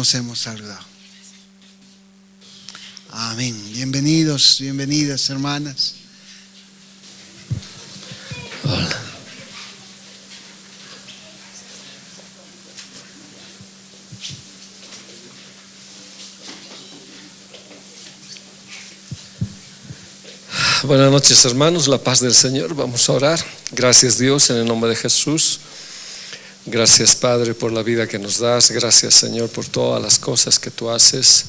nos hemos salvado. Amén. Bienvenidos, bienvenidas, hermanas. Hola. Buenas noches, hermanos, la paz del Señor. Vamos a orar. Gracias, Dios, en el nombre de Jesús. Gracias, Padre, por la vida que nos das. Gracias, Señor, por todas las cosas que tú haces.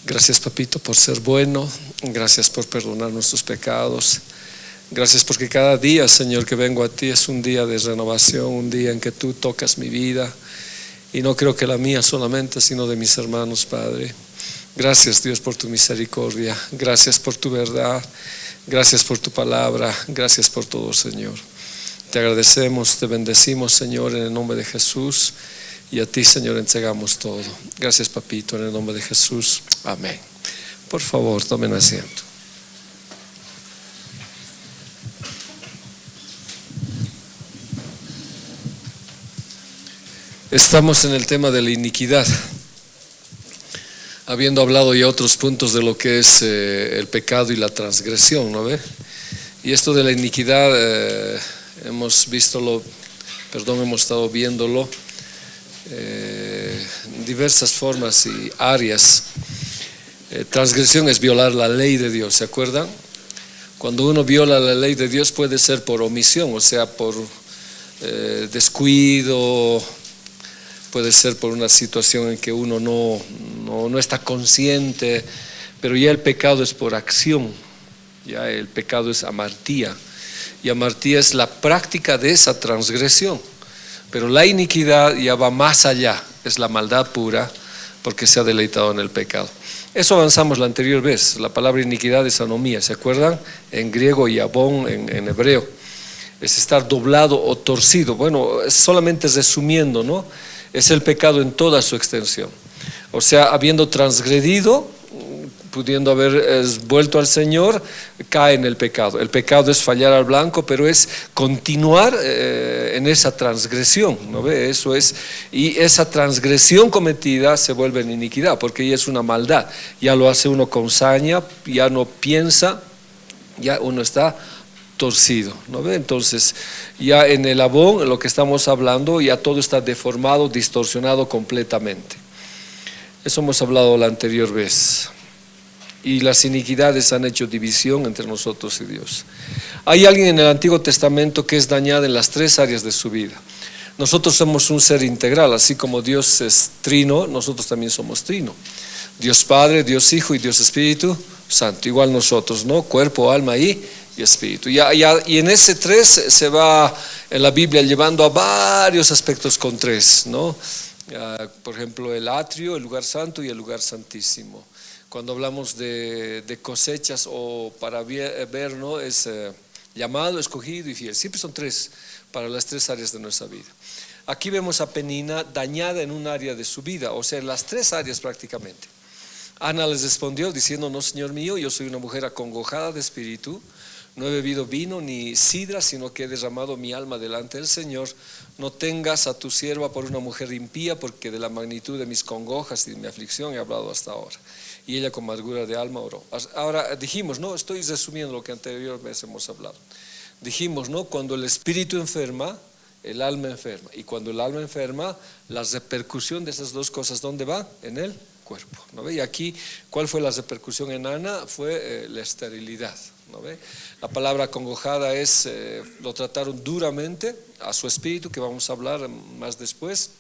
Gracias, Papito, por ser bueno. Gracias por perdonar nuestros pecados. Gracias porque cada día, Señor, que vengo a ti es un día de renovación, un día en que tú tocas mi vida, y no creo que la mía solamente, sino de mis hermanos, Padre. Gracias, Dios, por tu misericordia. Gracias por tu verdad. Gracias por tu palabra. Gracias por todo, Señor. Te agradecemos, te bendecimos, Señor, en el nombre de Jesús, y a ti, Señor, entregamos todo. Gracias, Papito, en el nombre de Jesús. Amén. Por favor, tomen asiento. Estamos en el tema de la iniquidad, habiendo hablado ya otros puntos de lo que es el pecado y la transgresión, ¿no ve? Y esto de la iniquidad hemos estado viéndolo en diversas formas y áreas. Transgresión es violar la ley de Dios, ¿se acuerdan? Cuando uno viola la ley de Dios puede ser por omisión, o sea, por descuido. Puede ser por una situación en que uno no está consciente, pero ya el pecado es por acción, ya el pecado es amartía, y amartía es la práctica de esa transgresión. Pero la iniquidad ya va más allá, es la maldad pura, porque se ha deleitado en el pecado. Eso avanzamos la anterior vez. La palabra iniquidad es anomía, ¿se acuerdan? En griego y abón en hebreo. Es estar doblado o torcido. Bueno, solamente resumiendo, ¿no? Es el pecado en toda su extensión. O sea, habiendo transgredido, pudiendo haber vuelto al Señor, cae en el pecado. El pecado es fallar al blanco, pero es continuar en esa transgresión, ¿no ve? Eso es, y esa transgresión cometida se vuelve en iniquidad, porque ya es una maldad. Ya lo hace uno con saña, ya no piensa, ya uno está torcido, ¿no ve? Entonces, ya en el abón, en lo que estamos hablando, ya todo está deformado, distorsionado completamente. Eso hemos hablado la anterior vez. Y las iniquidades han hecho división entre nosotros y Dios. Hay alguien en el Antiguo Testamento que es dañada en las tres áreas de su vida. Nosotros somos un ser integral, así como Dios es trino, nosotros también somos trino. Dios Padre, Dios Hijo y Dios Espíritu Santo, igual nosotros, ¿no? Cuerpo, alma y espíritu. Y en ese tres se va en la Biblia llevando a varios aspectos con tres, ¿no? Por ejemplo, el atrio, el lugar santo y el lugar santísimo. Cuando hablamos de cosechas o para ver, ¿no? Es llamado, escogido y fiel. Siempre son tres para las tres áreas de nuestra vida. Aquí vemos a Penina dañada en un área de su vida, o sea, en las tres áreas prácticamente. Ana les respondió diciendo: no, Señor mío, yo soy una mujer acongojada de espíritu. No he bebido vino ni sidra, sino que he derramado mi alma delante del Señor. No tengas a tu sierva por una mujer impía, porque de la magnitud de mis congojas y de mi aflicción he hablado hasta ahora. Y ella con amargura de alma oró. Ahora dijimos, ¿no? Estoy resumiendo lo que anteriormente hemos hablado. Dijimos, ¿no? Cuando el espíritu enferma, el alma enferma. Y cuando el alma enferma, la repercusión de esas dos cosas, ¿dónde va? En el cuerpo, ¿no ve? Y aquí, ¿cuál fue la repercusión en Ana? Fue la esterilidad, ¿no ve? La palabra acongojada es, lo trataron duramente a su espíritu, que vamos a hablar más después.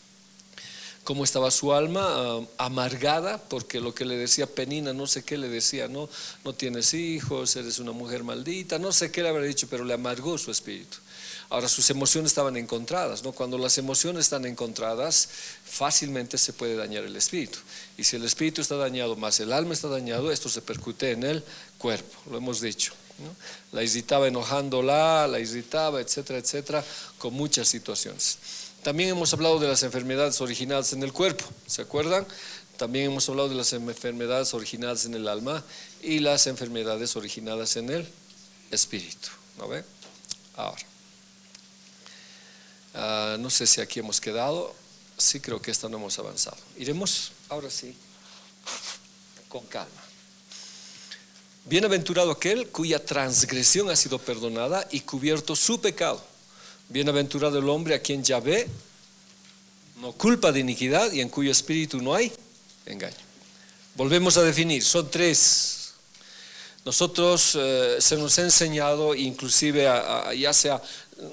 Cómo estaba su alma amargada, porque lo que le decía Penina, no sé qué le decía, no tienes hijos, eres una mujer maldita, no sé qué le habrá dicho, pero le amargó su espíritu. Ahora, sus emociones estaban encontradas, ¿no? Cuando las emociones están encontradas, fácilmente se puede dañar el espíritu. Y si el espíritu está dañado más el alma está dañado, esto se repercute en el cuerpo, lo hemos dicho, ¿no? La irritaba enojándola, la irritaba, etcétera, etcétera, con muchas situaciones. También hemos hablado de las enfermedades originadas en el cuerpo, ¿se acuerdan? También hemos hablado de las enfermedades originadas en el alma y las enfermedades originadas en el espíritu, ¿no ve? Ahora, no sé si aquí hemos quedado. Sí, creo que esta no hemos avanzado. ¿Iremos? Ahora sí, con calma. Bienaventurado aquel cuya transgresión ha sido perdonada y cubierto su pecado. Bienaventurado el hombre a quien Yahvé no culpa de iniquidad y en cuyo espíritu no hay engaño. Volvemos a definir, son tres. Nosotros se nos ha enseñado, inclusive ya sea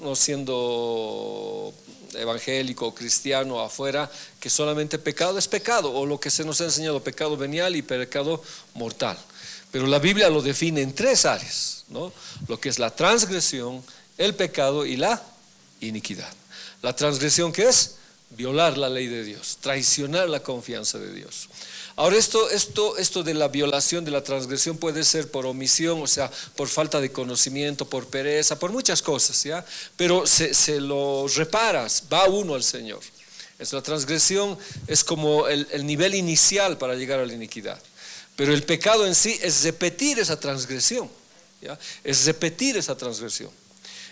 no siendo evangélico o cristiano afuera, que solamente pecado es pecado, o lo que se nos ha enseñado, pecado venial y pecado mortal. Pero la Biblia lo define en tres áreas, ¿no? Lo que es la transgresión, el pecado y la iniquidad. La transgresión, ¿qué es? Violar la ley de Dios, traicionar la confianza de Dios. Ahora esto de la violación, de la transgresión puede ser por omisión, o sea, por falta de conocimiento, por pereza, por muchas cosas, ¿ya? Pero se lo reparas, va uno al Señor. La transgresión es como el nivel inicial para llegar a la iniquidad. Pero el pecado en sí es repetir esa transgresión, ¿ya? Es repetir esa transgresión.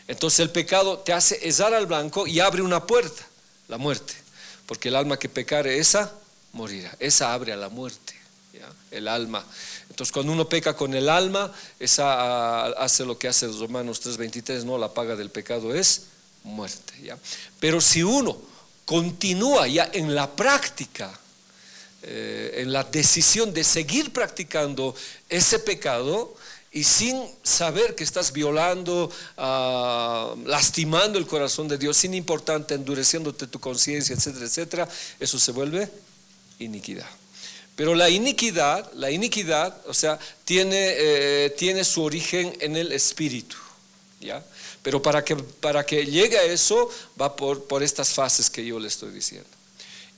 Entonces el pecado te hace errar al blanco y abre una puerta, la muerte. Porque el alma que pecare, esa morirá. Esa abre a la muerte, ¿ya? El alma. Entonces cuando uno peca con el alma, esa hace lo que hace Romanos 3:23, ¿no? La paga del pecado es muerte, ¿ya? Pero si uno continúa ya en la práctica, en la decisión de seguir practicando ese pecado y sin saber que estás violando, lastimando el corazón de Dios, sin importar, endureciéndote tu conciencia, etcétera, etcétera, eso se vuelve iniquidad. Pero la iniquidad, o sea, tiene su origen en el espíritu, ¿ya? Pero para que llegue a eso va por estas fases que yo le estoy diciendo.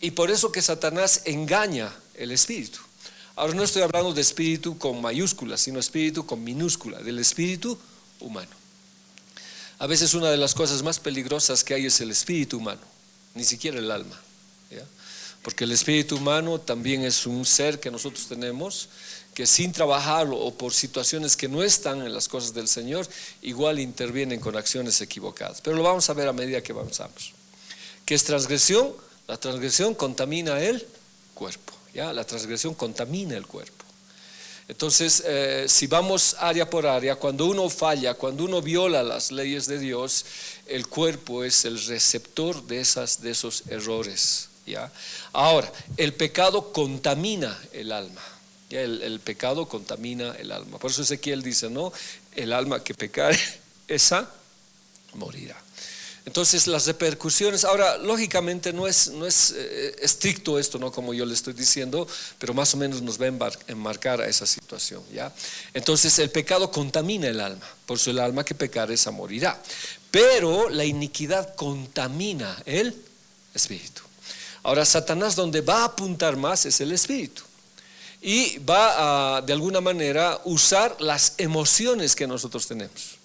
Y por eso que Satanás engaña el espíritu. Ahora no estoy hablando de espíritu con mayúscula, sino espíritu con minúscula, del espíritu humano. A veces una de las cosas más peligrosas que hay es el espíritu humano, ni siquiera el alma, ¿ya? Porque el espíritu humano también es un ser que nosotros tenemos, que sin trabajarlo o por situaciones que no están en las cosas del Señor, igual intervienen con acciones equivocadas. Pero lo vamos a ver a medida que avanzamos. ¿Qué es transgresión? La transgresión contamina el cuerpo, ¿ya? La transgresión contamina el cuerpo. Entonces, si vamos área por área, cuando uno falla, cuando uno viola las leyes de Dios, el cuerpo es el receptor de esos errores, ¿ya? Ahora, el pecado contamina el alma, ¿ya? El pecado contamina el alma. Por eso Ezequiel dice, ¿no? El alma que pecare, esa morirá. Entonces las repercusiones, ahora lógicamente no es estricto esto, ¿no? Como yo le estoy diciendo, pero más o menos nos va a enmarcar a esa situación, ¿ya? Entonces el pecado contamina el alma, por eso el alma que pecare esa morirá. Pero la iniquidad contamina el espíritu. Ahora Satanás donde va a apuntar más es el espíritu. Y va a de alguna manera usar las emociones que nosotros tenemos.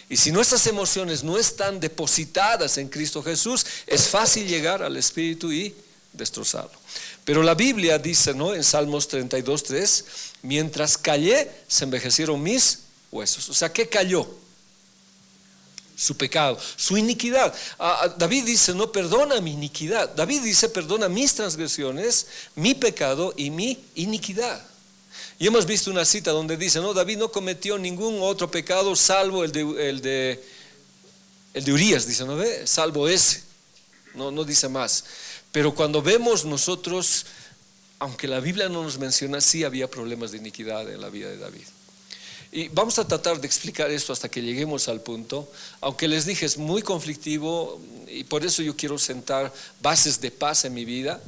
Y si nuestras emociones no están depositadas en Cristo Jesús, es fácil llegar al espíritu y destrozarlo. Pero la Biblia dice, ¿no? En Salmos 32:3, mientras callé, se envejecieron mis huesos. O sea, ¿qué cayó? Su pecado, su iniquidad. David dice, no, perdona mi iniquidad. David dice, perdona mis transgresiones, mi pecado y mi iniquidad. Y hemos visto una cita donde dice, no, David no cometió ningún otro pecado salvo el de Urías, dice, ¿no ve? Salvo ese, no dice más. Pero cuando vemos nosotros, aunque la Biblia no nos menciona, sí había problemas de iniquidad en la vida de David. Y vamos a tratar de explicar esto hasta que lleguemos al punto, aunque les dije es muy conflictivo y por eso yo quiero sentar bases de paz en mi vida,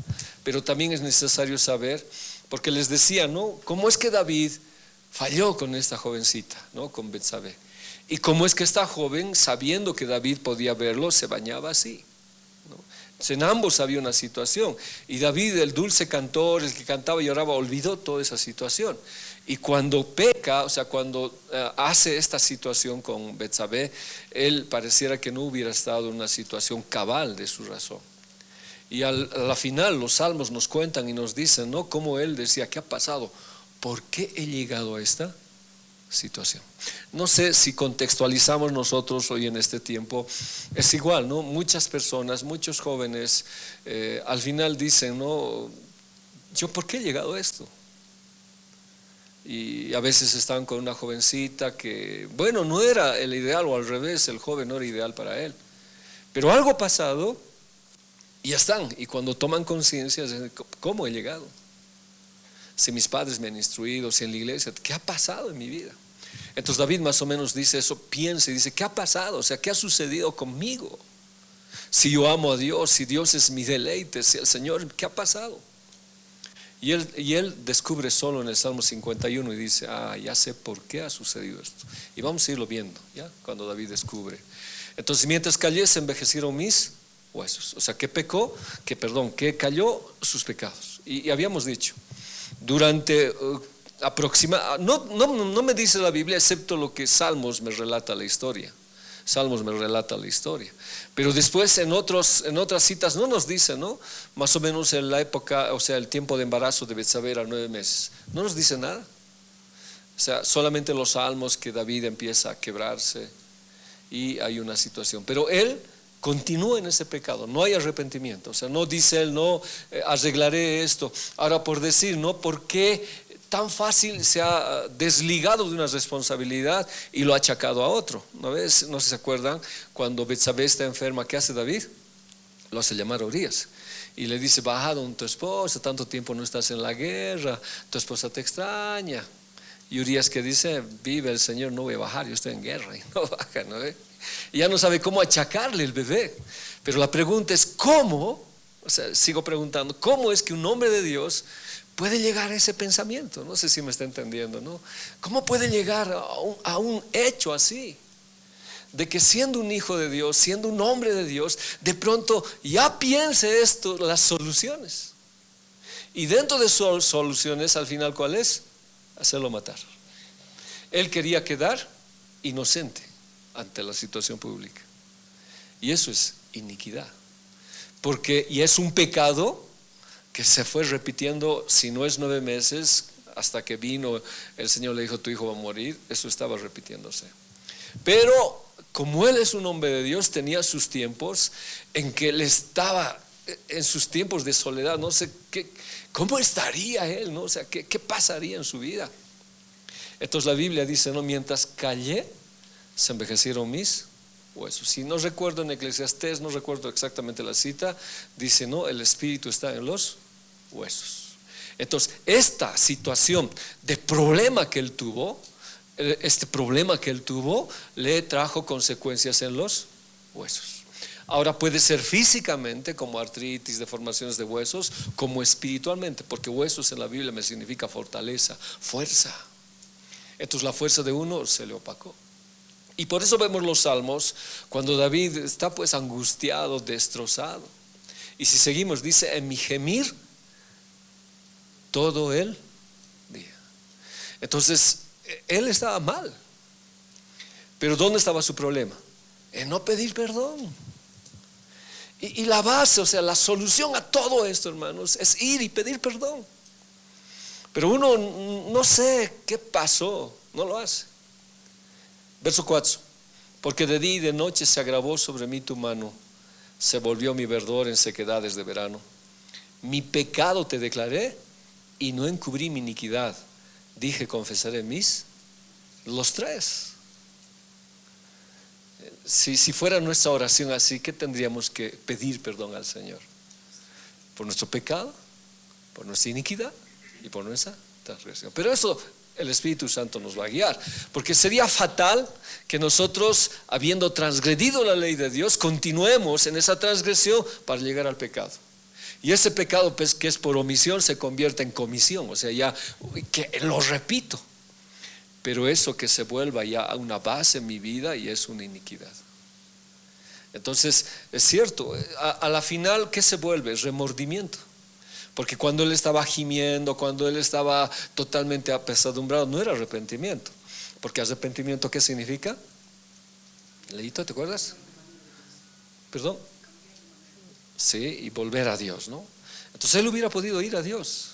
pero también es necesario saber, porque les decía, ¿no? ¿Cómo es que David falló con esta jovencita, ¿no? Con Betsabé? Y cómo es que esta joven, sabiendo que David podía verlo, se bañaba así, ¿no? Entonces, en ambos había una situación. Y David, el dulce cantor, el que cantaba y lloraba, olvidó toda esa situación. Y cuando peca, o sea, cuando hace esta situación con Betsabé, él pareciera que no hubiera estado en una situación cabal de su razón. Y a la final los salmos nos cuentan y nos dicen, ¿no? Como él decía, ¿qué ha pasado? ¿Por qué he llegado a esta situación? No sé si contextualizamos nosotros hoy en este tiempo, es igual, ¿no? Muchas personas, muchos jóvenes al final dicen, ¿no? ¿yo por qué he llegado a esto? Y a veces están con una jovencita que, bueno, no era el ideal, o al revés, el joven no era ideal para él. Pero algo ha pasado y ya están. Y cuando toman conciencia, ¿cómo he llegado? Si mis padres me han instruido, si en la iglesia, ¿qué ha pasado en mi vida? Entonces David más o menos dice eso, piensa y dice, ¿qué ha pasado? O sea, ¿qué ha sucedido conmigo? Si yo amo a Dios, si Dios es mi deleite, si el Señor, ¿qué ha pasado? Y él descubre solo en el Salmo 51 y dice, ya sé por qué ha sucedido esto. Y vamos a irlo viendo, ¿ya? Cuando David descubre. Entonces, mientras callé, se envejecieron mis huesos. O sea, ¿qué pecó? Que cayó sus pecados. Y habíamos dicho, durante no me dice la Biblia, excepto lo que Salmos me relata la historia. Pero después en otras citas no nos dice, ¿no? Más o menos en la época, o sea, el tiempo de embarazo de Betsabé era 9 meses. No nos dice nada. O sea, solamente los salmos que David empieza a quebrarse y hay una situación. Pero él continúa en ese pecado, no hay arrepentimiento. O sea, no dice él, no arreglaré esto. Ahora, por decir, ¿no? ¿Por qué tan fácil se ha desligado de una responsabilidad y lo ha achacado a otro? No sé si se acuerdan, cuando Betsabé está enferma, ¿qué hace David? Lo hace llamar a Urías y le dice, baja donde tu esposa, tanto tiempo no estás en la guerra, tu esposa te extraña. Y Urías, que dice, vive el Señor, no voy a bajar, yo estoy en guerra. Y no baja, ¿no ve? Y ya no sabe cómo achacarle el bebé. Pero la pregunta es, ¿cómo? O sea, sigo preguntando, ¿cómo es que un hombre de Dios puede llegar a ese pensamiento? No sé si me está entendiendo, ¿no? ¿Cómo puede llegar a un hecho así? De que siendo un hijo de Dios, siendo un hombre de Dios, de pronto ya piense esto, las soluciones. Y dentro de sus soluciones, al final, ¿cuál es? Hacerlo matar. Él quería quedar inocente ante la situación pública. Y eso es iniquidad. Y es un pecado que se fue repitiendo, si no es 9 meses, hasta que vino el Señor, le dijo, tu hijo va a morir. Eso estaba repitiéndose. Pero como él es un hombre de Dios, tenía sus tiempos en que él estaba en sus tiempos de soledad. No sé cómo estaría él, ¿no? O sea, qué pasaría en su vida. Entonces la Biblia dice, ¿no? Mientras callé, se envejecieron mis huesos. Si no recuerdo, en Eclesiastés, no recuerdo exactamente la cita, dice, no, el espíritu está en los huesos. Entonces, esta situación de problema que él tuvo, le trajo consecuencias en los huesos. Ahora puede ser físicamente, como artritis, deformaciones de huesos, como espiritualmente, porque huesos en la Biblia me significa fortaleza, fuerza. Entonces la fuerza de uno se le opacó. Y por eso vemos los salmos, cuando David está pues angustiado, destrozado. Y si seguimos, dice, en mi gemir todo el día. Entonces, él estaba mal. Pero ¿dónde estaba su problema? En no pedir perdón. Y la base, o sea, la solución a todo esto, hermanos, es ir y pedir perdón. Pero uno no sé qué pasó, no lo hace. Verso 4. Porque de día y de noche se agravó sobre mí tu mano, se volvió mi verdor en sequedades de verano. Mi pecado te declaré y no encubrí mi iniquidad. Dije, confesaré los 3. Si fuera nuestra oración así, ¿qué tendríamos que pedir perdón al Señor? Por nuestro pecado, por nuestra iniquidad y por nuestra transgresión. Pero eso el Espíritu Santo nos va a guiar, porque sería fatal que nosotros, habiendo transgredido la ley de Dios, continuemos en esa transgresión para llegar al pecado. Y ese pecado, pues, que es por omisión, se convierte en comisión, o sea, ya que lo repito. Pero eso que se vuelva ya a una base en mi vida y es una iniquidad. Entonces, es cierto, a la final, ¿qué se vuelve? Remordimiento. Porque cuando él estaba gimiendo, cuando él estaba totalmente apesadumbrado, no era arrepentimiento. Porque arrepentimiento, ¿qué significa? Leito, ¿te acuerdas? ¿Perdón? Sí, y volver a Dios, ¿no? Entonces él hubiera podido ir a Dios.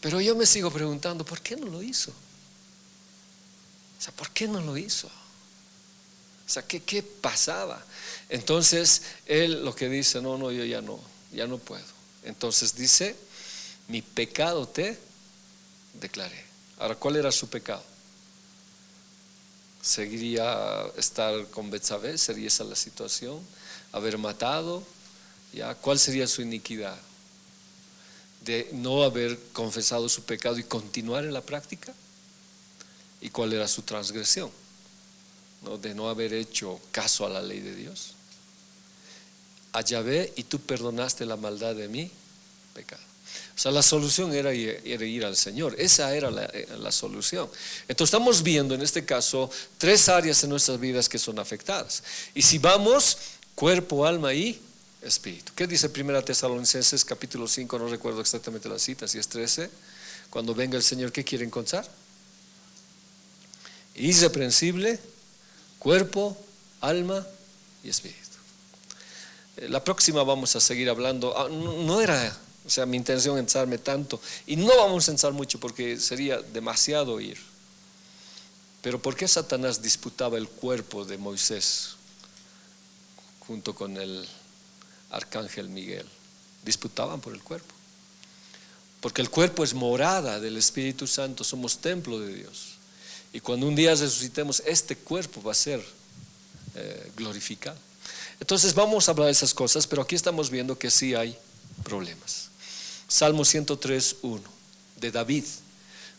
Pero yo me sigo preguntando, ¿por qué no lo hizo? O sea, ¿por qué no lo hizo? O sea, ¿qué pasaba? Entonces él lo que dice, no, yo ya no puedo. Entonces dice, mi pecado te declaré. Ahora, ¿cuál era su pecado? ¿Seguiría estar con Betsabé? ¿Sería esa la situación? ¿Haber matado? ¿Ya? ¿Cuál sería su iniquidad? ¿De no haber confesado su pecado y continuar en la práctica? ¿Y cuál era su transgresión? ¿No? De no haber hecho caso a la ley de Dios. A Yahvé, y tú perdonaste la maldad de mi pecado. O sea, la solución era ir al Señor. Esa era la solución. Entonces estamos viendo en este caso 3 áreas en nuestras vidas que son afectadas. Y si vamos, cuerpo, alma y espíritu. ¿Qué dice 1 Tesalonicenses capítulo 5? No recuerdo exactamente la cita, si es 13. Cuando venga el Señor, ¿qué quiere encontrar? Irreprensible, cuerpo, alma y espíritu. La próxima vamos a seguir hablando. No era, o sea, mi intención ensarme tanto, y no vamos a ensar mucho porque sería demasiado ir. Pero ¿por qué Satanás disputaba el cuerpo de Moisés junto con el arcángel Miguel? Disputaban por el cuerpo, porque el cuerpo es morada del Espíritu Santo, somos templo de Dios, y cuando un día resucitemos, este cuerpo va a ser glorificado. Entonces vamos a hablar de esas cosas, pero aquí estamos viendo que sí hay problemas. Salmo 103:1 de David: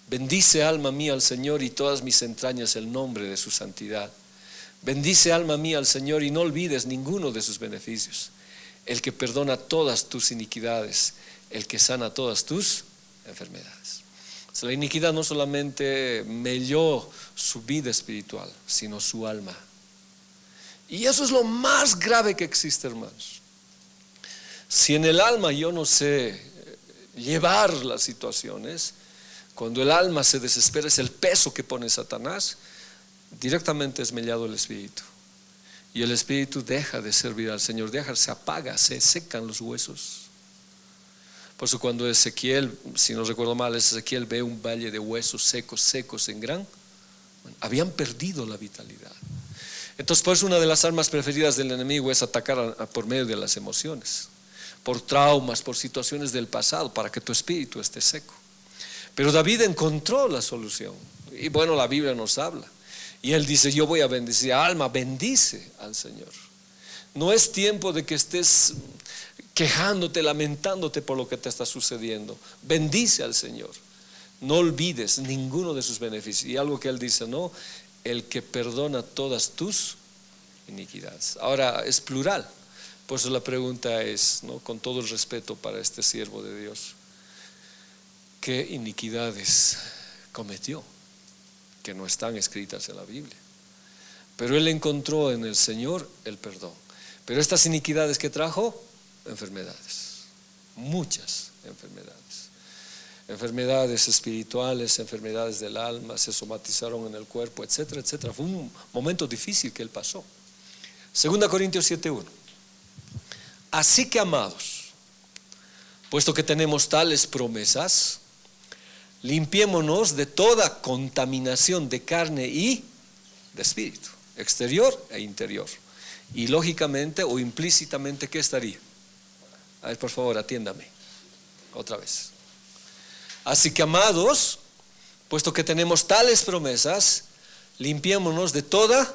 bendice alma mía al Señor y todas mis entrañas el nombre de su santidad. Bendice alma mía al Señor y no olvides ninguno de sus beneficios. El que perdona todas tus iniquidades, el que sana todas tus enfermedades. O sea, la iniquidad no solamente melló su vida espiritual, sino su alma. Y eso es lo más grave que existe, hermanos. Si en el alma yo no sé llevar las situaciones, cuando el alma se desespera, es el peso que pone Satanás, directamente es mellado el espíritu. Y el espíritu deja de servir al Señor, se apaga, se secan los huesos. Por eso cuando Ezequiel, si no recuerdo mal, Ezequiel ve un valle de huesos secos en gran, habían perdido la vitalidad. Entonces, por eso una de las armas preferidas del enemigo es atacar por medio de las emociones, por traumas, por situaciones del pasado, para que tu espíritu esté seco. Pero David encontró la solución, y bueno, la Biblia nos habla, y él dice: yo voy a bendecir, alma, bendice al Señor. No es tiempo de que estés quejándote, lamentándote por lo que te está sucediendo. Bendice al Señor, no olvides ninguno de sus beneficios. Y algo que él dice, no, el que perdona todas tus iniquidades. Ahora es plural, por eso la pregunta es, ¿no?, con todo el respeto para este siervo de Dios, ¿qué iniquidades cometió que no están escritas en la Biblia? Pero él encontró en el Señor el perdón. Pero estas iniquidades que trajo, enfermedades, muchas enfermedades espirituales, enfermedades del alma, se somatizaron en el cuerpo, etcétera, etcétera. Fue un momento difícil que él pasó. 2 Corintios 7:1. Así que, amados, puesto que tenemos tales promesas, limpiémonos de toda contaminación de carne y de espíritu, exterior e interior. Y lógicamente o implícitamente, ¿qué estaría? A ver, por favor, atiéndame otra vez. Así que, amados, puesto que tenemos tales promesas, limpiémonos de toda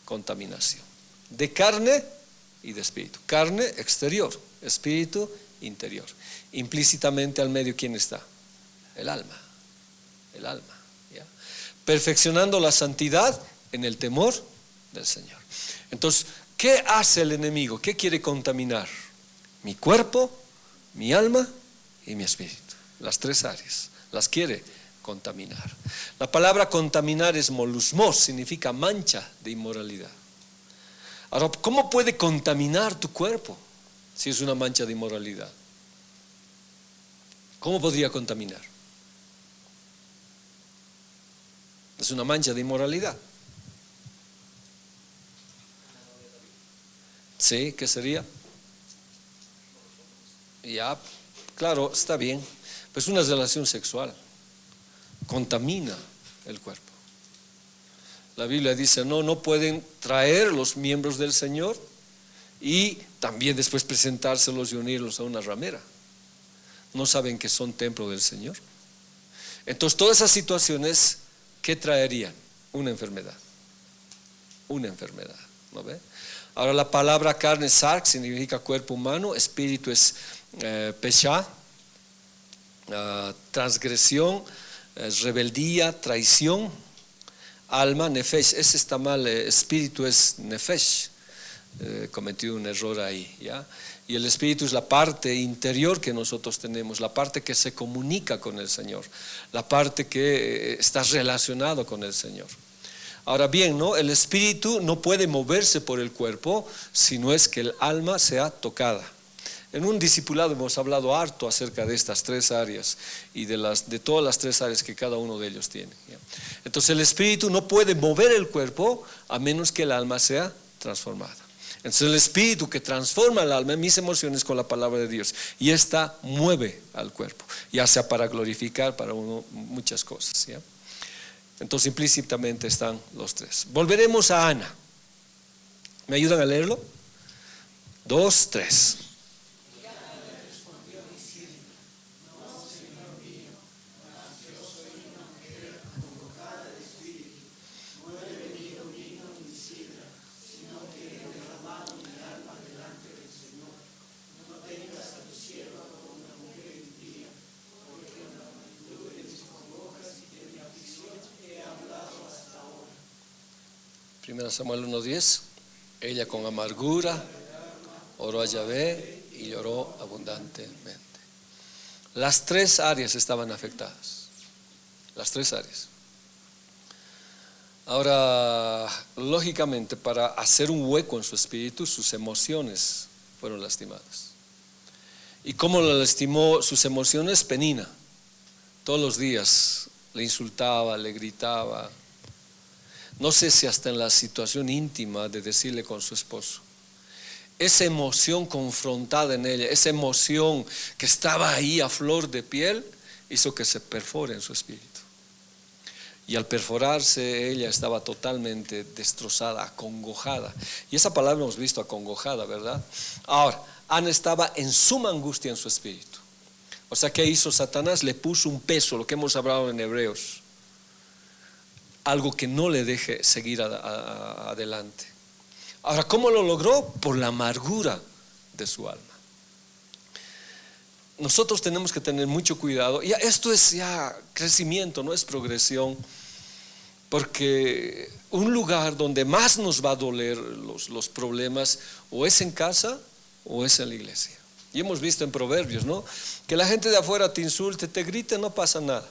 contaminación de carne y de espíritu. Carne exterior, espíritu interior. Implícitamente al medio, ¿quién está? El alma, ¿ya? Perfeccionando la santidad en el temor del Señor. Entonces, ¿qué hace el enemigo? ¿Qué quiere contaminar? Mi cuerpo, mi alma y mi espíritu. Las 3 áreas las quiere contaminar. La palabra contaminar es molusmos, significa mancha de inmoralidad. Ahora, ¿cómo puede contaminar tu cuerpo si es una mancha de inmoralidad? ¿Cómo podría contaminar? Es una mancha de inmoralidad. ¿Sí? ¿Qué sería? Ya, claro, está bien. Pues una relación sexual contamina el cuerpo. La Biblia dice, no pueden traer los miembros del Señor y también después presentárselos y unirlos a una ramera. ¿No saben que son templo del Señor? Entonces todas esas situaciones, ¿qué traerían? Una enfermedad. Una enfermedad, ¿no ve? Ahora la palabra carne, sark, significa cuerpo humano, espíritu es pesha, transgresión, rebeldía, traición, alma, nefesh, ese está mal, espíritu es nefesh, cometido un error ahí, ¿ya? Y el espíritu es la parte interior que nosotros tenemos, la parte que se comunica con el Señor, la parte que está relacionado con el Señor. Ahora bien, ¿no? El espíritu no puede moverse por el cuerpo si no es que el alma sea tocada. En un discipulado hemos hablado harto acerca de estas tres áreas y de todas las tres áreas que cada uno de ellos tiene, ¿ya? Entonces el espíritu no puede mover el cuerpo a menos que el alma sea transformada. Entonces el espíritu que transforma el alma en mis emociones con la palabra de Dios, y esta mueve al cuerpo, ya sea para glorificar, para uno, muchas cosas, ¿ya? Entonces implícitamente están los tres. Volveremos a Ana. ¿Me ayudan a leerlo? 2, 3. Primera Samuel 1:10. Ella con amargura oró a Yahvé y lloró abundantemente. Las tres áreas estaban afectadas. Las tres áreas. Ahora, lógicamente, para hacer un hueco en su espíritu, sus emociones fueron lastimadas. ¿Y cómo la lastimó sus emociones? Penina. Todos los días le insultaba, le gritaba. No sé si hasta en la situación íntima de decirle con su esposo. Esa emoción confrontada en ella, esa emoción que estaba ahí a flor de piel, hizo que se perfore en su espíritu. Y al perforarse, ella estaba totalmente destrozada, acongojada. Y esa palabra hemos visto, acongojada, ¿verdad? Ahora, Ana estaba en suma angustia en su espíritu. O sea, ¿qué hizo Satanás? Le puso un peso, lo que hemos hablado en Hebreos. Algo que no le deje seguir adelante. Ahora, ¿cómo lo logró? Por la amargura de su alma. Nosotros tenemos que tener mucho cuidado. Ya, esto es ya crecimiento, no es progresión. Porque un lugar donde más nos va a doler los problemas, o es en casa o es en la iglesia. Y hemos visto en Proverbios, ¿no? Que la gente de afuera te insulte, te grite, no pasa nada.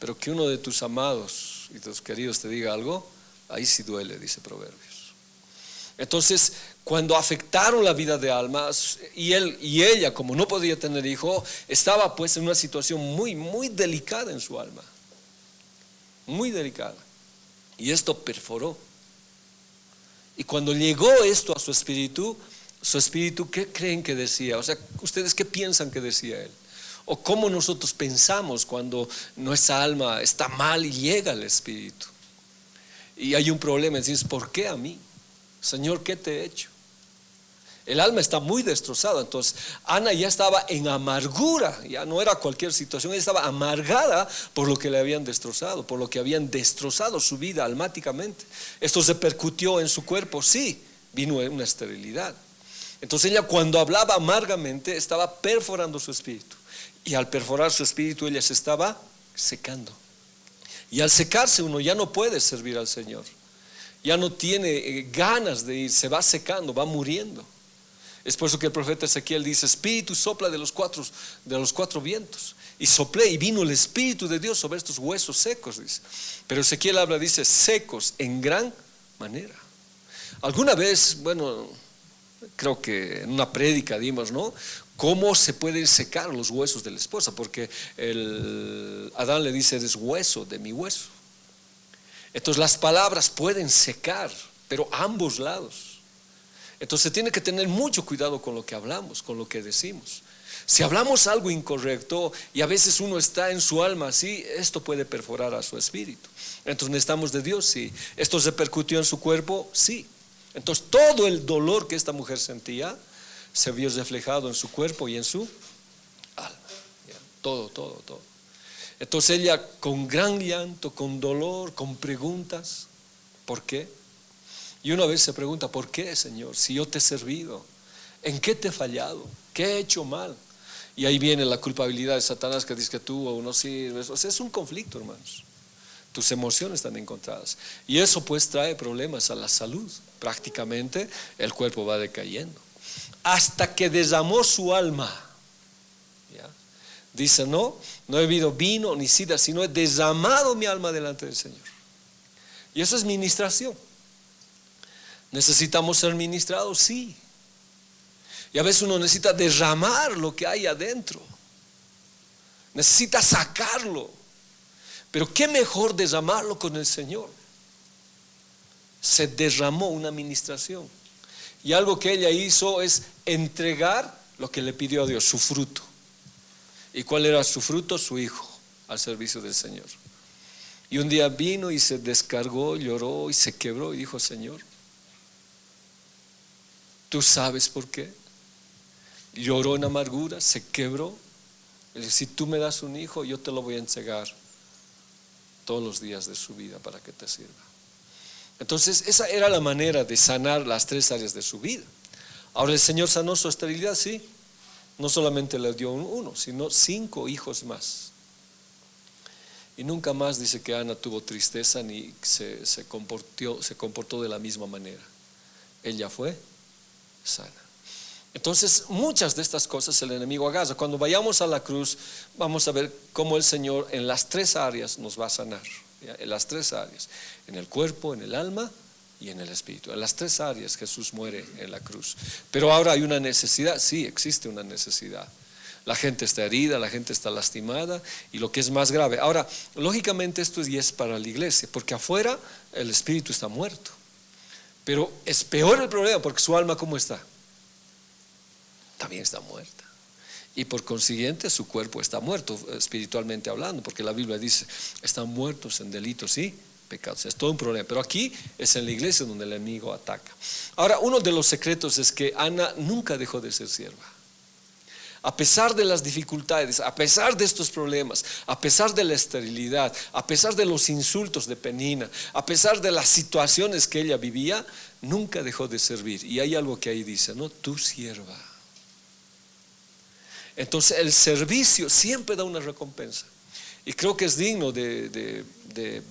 Pero que uno de tus amados y tus queridos te diga algo, ahí sí duele, dice Proverbios. Entonces, cuando afectaron la vida de Alma, y él y ella, como no podía tener hijo, estaba pues en una situación muy, muy delicada en su alma. Muy delicada. Y esto perforó. Y cuando llegó esto a su espíritu, ¿qué creen que decía? O sea, ¿ustedes qué piensan que decía él? O cómo nosotros pensamos cuando nuestra alma está mal y llega al espíritu. Y hay un problema, decimos, ¿por qué a mí? Señor, ¿qué te he hecho? El alma está muy destrozada. Entonces Ana ya estaba en amargura, ya no era cualquier situación, ella estaba amargada por lo que le habían destrozado, por lo que habían destrozado su vida almáticamente. Esto se percutió en su cuerpo, sí, vino una esterilidad. Entonces ella, cuando hablaba amargamente, estaba perforando su espíritu, y al perforar su espíritu ella se estaba secando. Y al secarse uno ya no puede servir al Señor, ya no tiene ganas de ir, se va secando, va muriendo. Es por eso que el profeta Ezequiel dice: Espíritu sopla de los cuatro vientos. Y soplé y vino el Espíritu de Dios sobre estos huesos secos, dice. Pero Ezequiel habla, dice, secos en gran manera. Alguna vez, bueno, creo que en una prédica dimos, ¿no?, cómo se pueden secar los huesos de la esposa, porque Adán le dice: eres hueso de mi hueso. Entonces las palabras pueden secar, pero a ambos lados. Entonces tiene que tener mucho cuidado con lo que hablamos, con lo que decimos. Si hablamos algo incorrecto, y a veces uno está en su alma así, esto puede perforar a su espíritu. Entonces necesitamos de Dios, sí. Esto se percutió en su cuerpo, sí. Entonces todo el dolor que esta mujer sentía se vio reflejado en su cuerpo y en su alma. todo, todo, todo. Entonces ella con gran llanto, con dolor, con preguntas, ¿por qué? Y una vez se pregunta, ¿por qué, Señor? Si yo te he servido, ¿en qué te he fallado? ¿Qué he hecho mal? Y ahí viene la culpabilidad de Satanás que dice que tú no sirves. O sea, es un conflicto, hermanos. Tus emociones están encontradas. Y eso pues trae problemas a la salud. Prácticamente el cuerpo va decayendo. Hasta que derramó su alma. ¿Ya? Dice, no he bebido vino ni sidra, sino he derramado mi alma delante del Señor. Y eso es ministración. ¿Necesitamos ser ministrados? Sí. Y a veces uno necesita derramar lo que hay adentro. Necesita sacarlo. Pero qué mejor derramarlo con el Señor. Se derramó una ministración. Y algo que ella hizo es entregar lo que le pidió a Dios, su fruto. ¿Y cuál era su fruto? Su hijo, al servicio del Señor. Y un día vino y se descargó, lloró y se quebró y dijo, Señor, ¿tú sabes por qué? Lloró en amargura, se quebró. Y dijo, si tú me das un hijo, yo te lo voy a entregar todos los días de su vida para que te sirva. Entonces esa era la manera de sanar las 3 áreas de su vida. Ahora el Señor sanó su esterilidad, sí. No solamente le dio uno, sino 5 hijos más. Y nunca más dice que Ana tuvo tristeza ni se comportó de la misma manera. Ella fue sana. Entonces muchas de estas cosas el enemigo agarra. Cuando vayamos a la cruz vamos a ver cómo el Señor en las 3 áreas nos va a sanar, ¿ya? En las 3 áreas, en el cuerpo, en el alma y en el espíritu. En las 3 áreas Jesús muere en la cruz. Pero ahora hay una necesidad, sí, existe una necesidad. La gente está herida, la gente está lastimada y lo que es más grave. Ahora, lógicamente esto ya es para la iglesia, porque afuera el espíritu está muerto. Pero es peor el problema porque su alma, ¿cómo está? También está muerta. Y por consiguiente su cuerpo está muerto, espiritualmente hablando, porque la Biblia dice, están muertos en delitos y pecados. Es todo un problema. Pero aquí es en la iglesia donde el enemigo ataca. Ahora, uno de los secretos es que Ana nunca dejó de ser sierva. A pesar de las dificultades, a pesar de estos problemas, a pesar de la esterilidad, a pesar de los insultos de Penina, a pesar de las situaciones que ella vivía, nunca dejó de servir. Y hay algo que ahí dice, ¿no? Tu sierva. Entonces el servicio siempre da una recompensa. Y creo que es digno de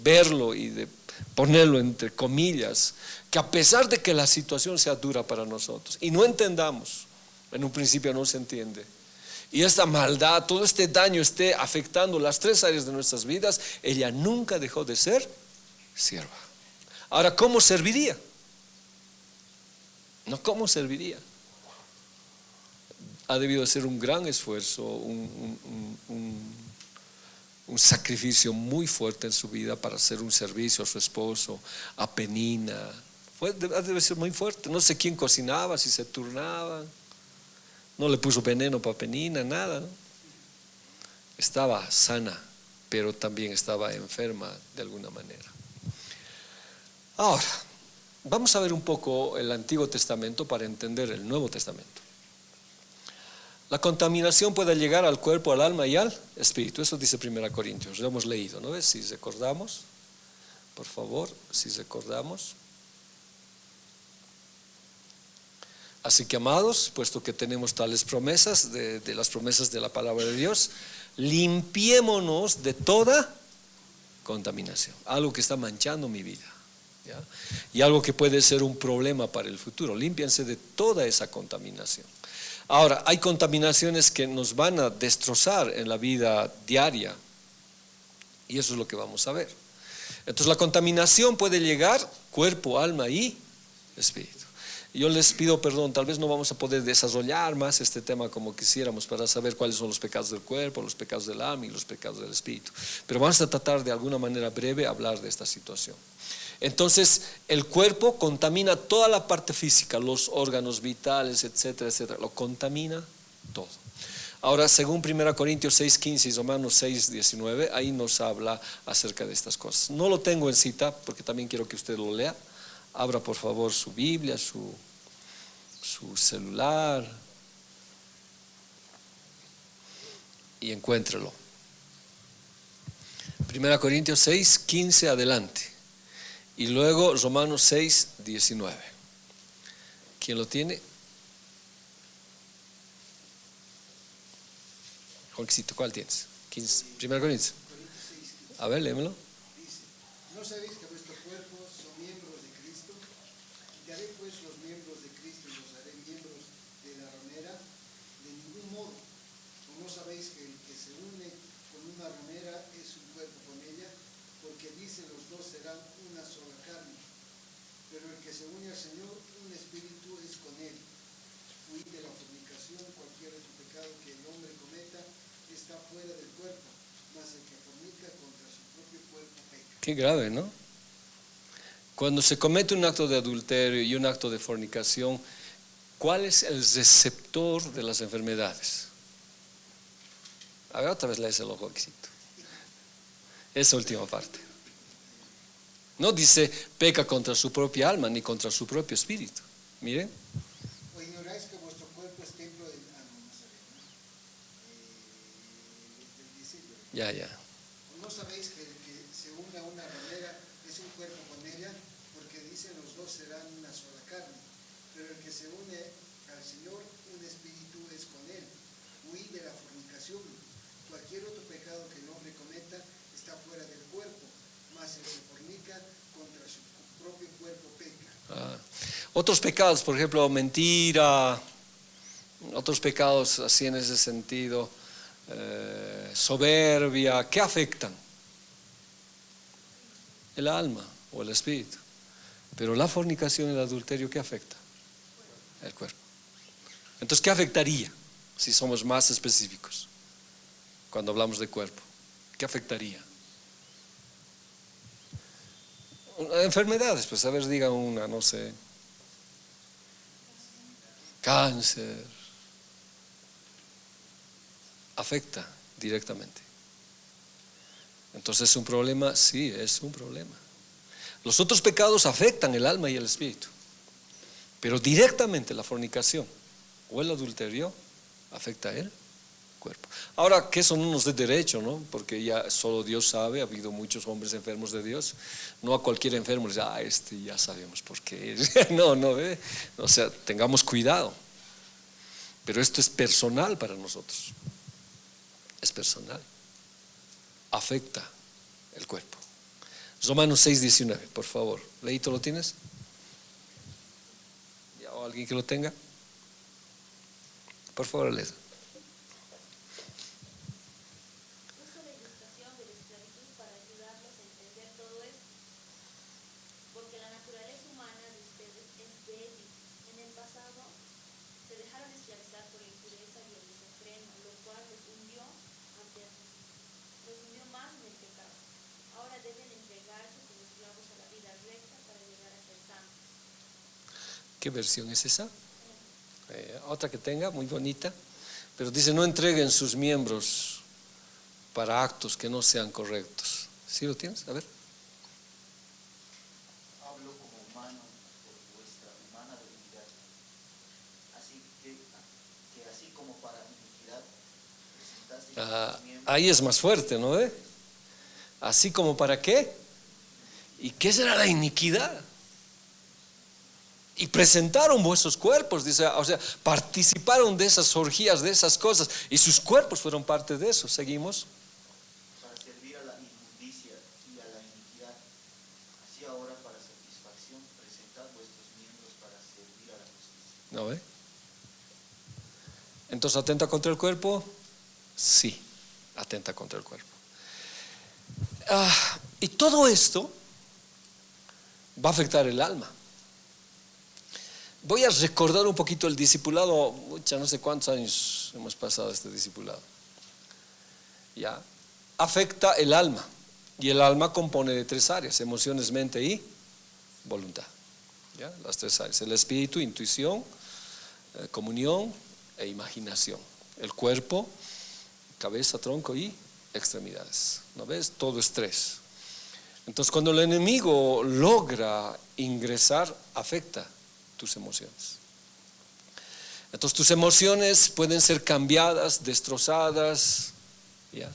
verlo y de ponerlo entre comillas, que a pesar de que la situación sea dura para nosotros y no entendamos, en un principio no se entiende, y esta maldad, todo este daño esté afectando las 3 áreas de nuestras vidas, ella nunca dejó de ser sierva. Ahora, ¿cómo serviría? No, ¿cómo serviría? Ha debido de ser un gran esfuerzo, un sacrificio muy fuerte en su vida para hacer un servicio a su esposo, a Penina. Debe ser muy fuerte. No sé quién cocinaba, si se turnaban. No le puso veneno para Penina, nada, ¿no? Estaba sana, pero también estaba enferma de alguna manera. Ahora, vamos a ver un poco el Antiguo Testamento para entender el Nuevo Testamento. La contaminación puede llegar al cuerpo, al alma y al espíritu. Eso dice 1 Corintios, lo hemos leído, ¿no ves? Si recordamos, por favor, si recordamos. Así que, amados, puesto que tenemos tales promesas, de las promesas de la palabra de Dios, limpiémonos de toda contaminación, algo que está manchando mi vida, ¿ya? Y algo que puede ser un problema para el futuro. Límpiense de toda esa contaminación. Ahora, hay contaminaciones que nos van a destrozar en la vida diaria, y eso es lo que vamos a ver. Entonces la contaminación puede llegar cuerpo, alma y espíritu. Yo les pido perdón, tal vez no vamos a poder desarrollar más este tema como quisiéramos para saber cuáles son los pecados del cuerpo, los pecados del alma y los pecados del espíritu, pero vamos a tratar de alguna manera breve hablar de esta situación. Entonces el cuerpo contamina toda la parte física, los órganos vitales, etcétera, etcétera, lo contamina todo. Ahora, según 1 Corintios 6:15 y Romanos 6:19, ahí nos habla acerca de estas cosas. No lo tengo en cita porque también quiero que usted lo lea. Abra por favor su Biblia, su celular. y encuéntrelo. 1 Corintios 6, 15 adelante. Y luego Romanos 6, 19. ¿Quién lo tiene? Juanquisito, ¿cuál tienes? 15, 1 Corintios. A ver, léemelo. Dice, ¿no sabéis que vuestros cuerpos son miembros de Cristo? Quitaré pues los miembros de Cristo y los haré miembros de la ramera. De ningún modo. ¿O no sabéis que el que se une con una ramera es un cuerpo con ella? Porque dice, los dos serán una sola carne. Pero el que se une al Señor, un espíritu es con él. Huid de la fornicación, cualquier otro pecado que el hombre cometa está fuera del cuerpo, mas el que fornica contra su propio cuerpo peca. Qué grave, ¿no? Cuando se comete un acto de adulterio y un acto de fornicación, ¿cuál es el receptor de las enfermedades? A ver, otra vez lees el ojo, Juanquisito. Esa última parte. No dice peca contra su propia alma ni contra su propio espíritu. Miren. ¿O ignoráis que vuestro cuerpo es templo del del discípulo? Ya. ¿O no sabéis que el que se une a una ramera es un cuerpo con ella? Porque dicen, los dos serán una sola carne. Pero el que se une al Señor, un espíritu es con él. Huid de la fornicación. Cualquier otro pecado que el hombre cometa está fuera del cuerpo, mas el que fornica contra su propio cuerpo peca. Otros pecados, por ejemplo, mentira, otros pecados así en ese sentido, soberbia, ¿qué afectan? El alma o el espíritu. Pero la fornicación y el adulterio, ¿qué afecta? El cuerpo. Entonces, ¿qué afectaría si somos más específicos cuando hablamos de cuerpo? ¿Qué afectaría? Enfermedades, pues a ver, diga una, no sé. Cáncer. Afecta directamente. Entonces, ¿es un problema? Sí, es un problema. Los otros pecados afectan el alma y el espíritu, pero directamente la fornicación o el adulterio afecta el cuerpo. Ahora, que eso no nos dé derecho, ¿no? Porque ya solo Dios sabe, ha habido muchos hombres enfermos de Dios. No a cualquier enfermo le dice, ya sabemos por qué. No, o sea, tengamos cuidado. Pero esto es personal para nosotros. Es personal. Afecta el cuerpo. Romanos 6, 19, por favor. ¿Leíto lo tienes? ¿Ya, o alguien que lo tenga? Por favor, lee. ¿Qué versión es esa? Otra que tenga, muy bonita, pero dice, no entreguen sus miembros para actos que no sean correctos. ¿Sí lo tienes? A ver. Hablo como humano por vuestra humana debilidad. Así que así como para iniquidad presentasteis miembros. Ahí es más fuerte, ¿no ve? Así como para qué. ¿Y qué será la iniquidad? Y presentaron vuestros cuerpos, dice, o sea, participaron de esas orgías, de esas cosas, y sus cuerpos fueron parte de eso. Seguimos. Para servir a la inmundicia y a la iniquidad. Así ahora, para satisfacción, presentad vuestros miembros para servir a la justicia. ¿No ve? Entonces, ¿atenta contra el cuerpo? Sí, atenta contra el cuerpo. Y todo esto va a afectar el alma. Voy a recordar un poquito el discipulado. No sé cuántos años hemos pasado este discipulado. Ya. Afecta el alma. Y el alma compone de 3 áreas: emociones, mente y voluntad. ¿Ya? Las 3 áreas: el espíritu, intuición, comunión e imaginación. El cuerpo, cabeza, tronco y extremidades. ¿No ves? Todo es 3. Entonces, cuando el enemigo logra ingresar, afecta tus emociones. Entonces, tus emociones pueden ser cambiadas, destrozadas, ¿ya?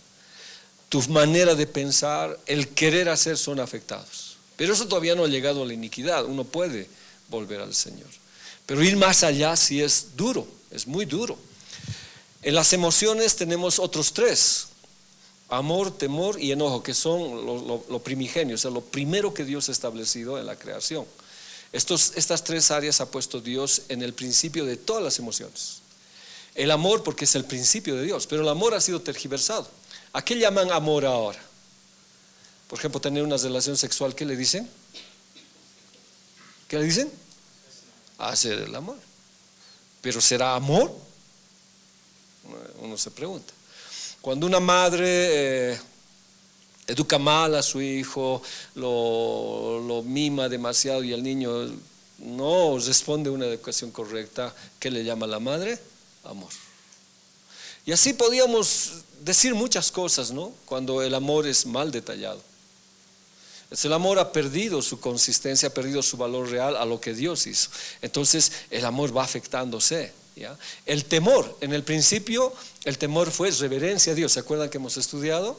Tu manera de pensar, el querer hacer son afectados. Pero eso todavía no ha llegado a la iniquidad. Uno puede volver al Señor. Pero ir más allá sí es duro, es muy duro. En las emociones tenemos otros 3. Amor, temor y enojo, que son lo primigenio, o sea, lo primero que Dios ha establecido en la creación. Estas 3 áreas ha puesto Dios en el principio de todas las emociones. El amor porque es el principio de Dios, pero el amor ha sido tergiversado. ¿A qué llaman amor ahora? Por ejemplo, tener una relación sexual, ¿qué le dicen? ¿Qué le dicen? Hacer el amor. ¿Pero será amor? Uno se pregunta. Cuando una madre educa mal a su hijo, lo mima demasiado y el niño no responde a una educación correcta, ¿qué le llama la madre? Amor. Y así podíamos decir muchas cosas, ¿no? Cuando el amor es mal detallado. El amor ha perdido su consistencia, ha perdido su valor real a lo que Dios hizo. Entonces el amor va afectándose, ¿ya? El temor, en el principio el temor fue reverencia a Dios. ¿Se acuerdan que hemos estudiado?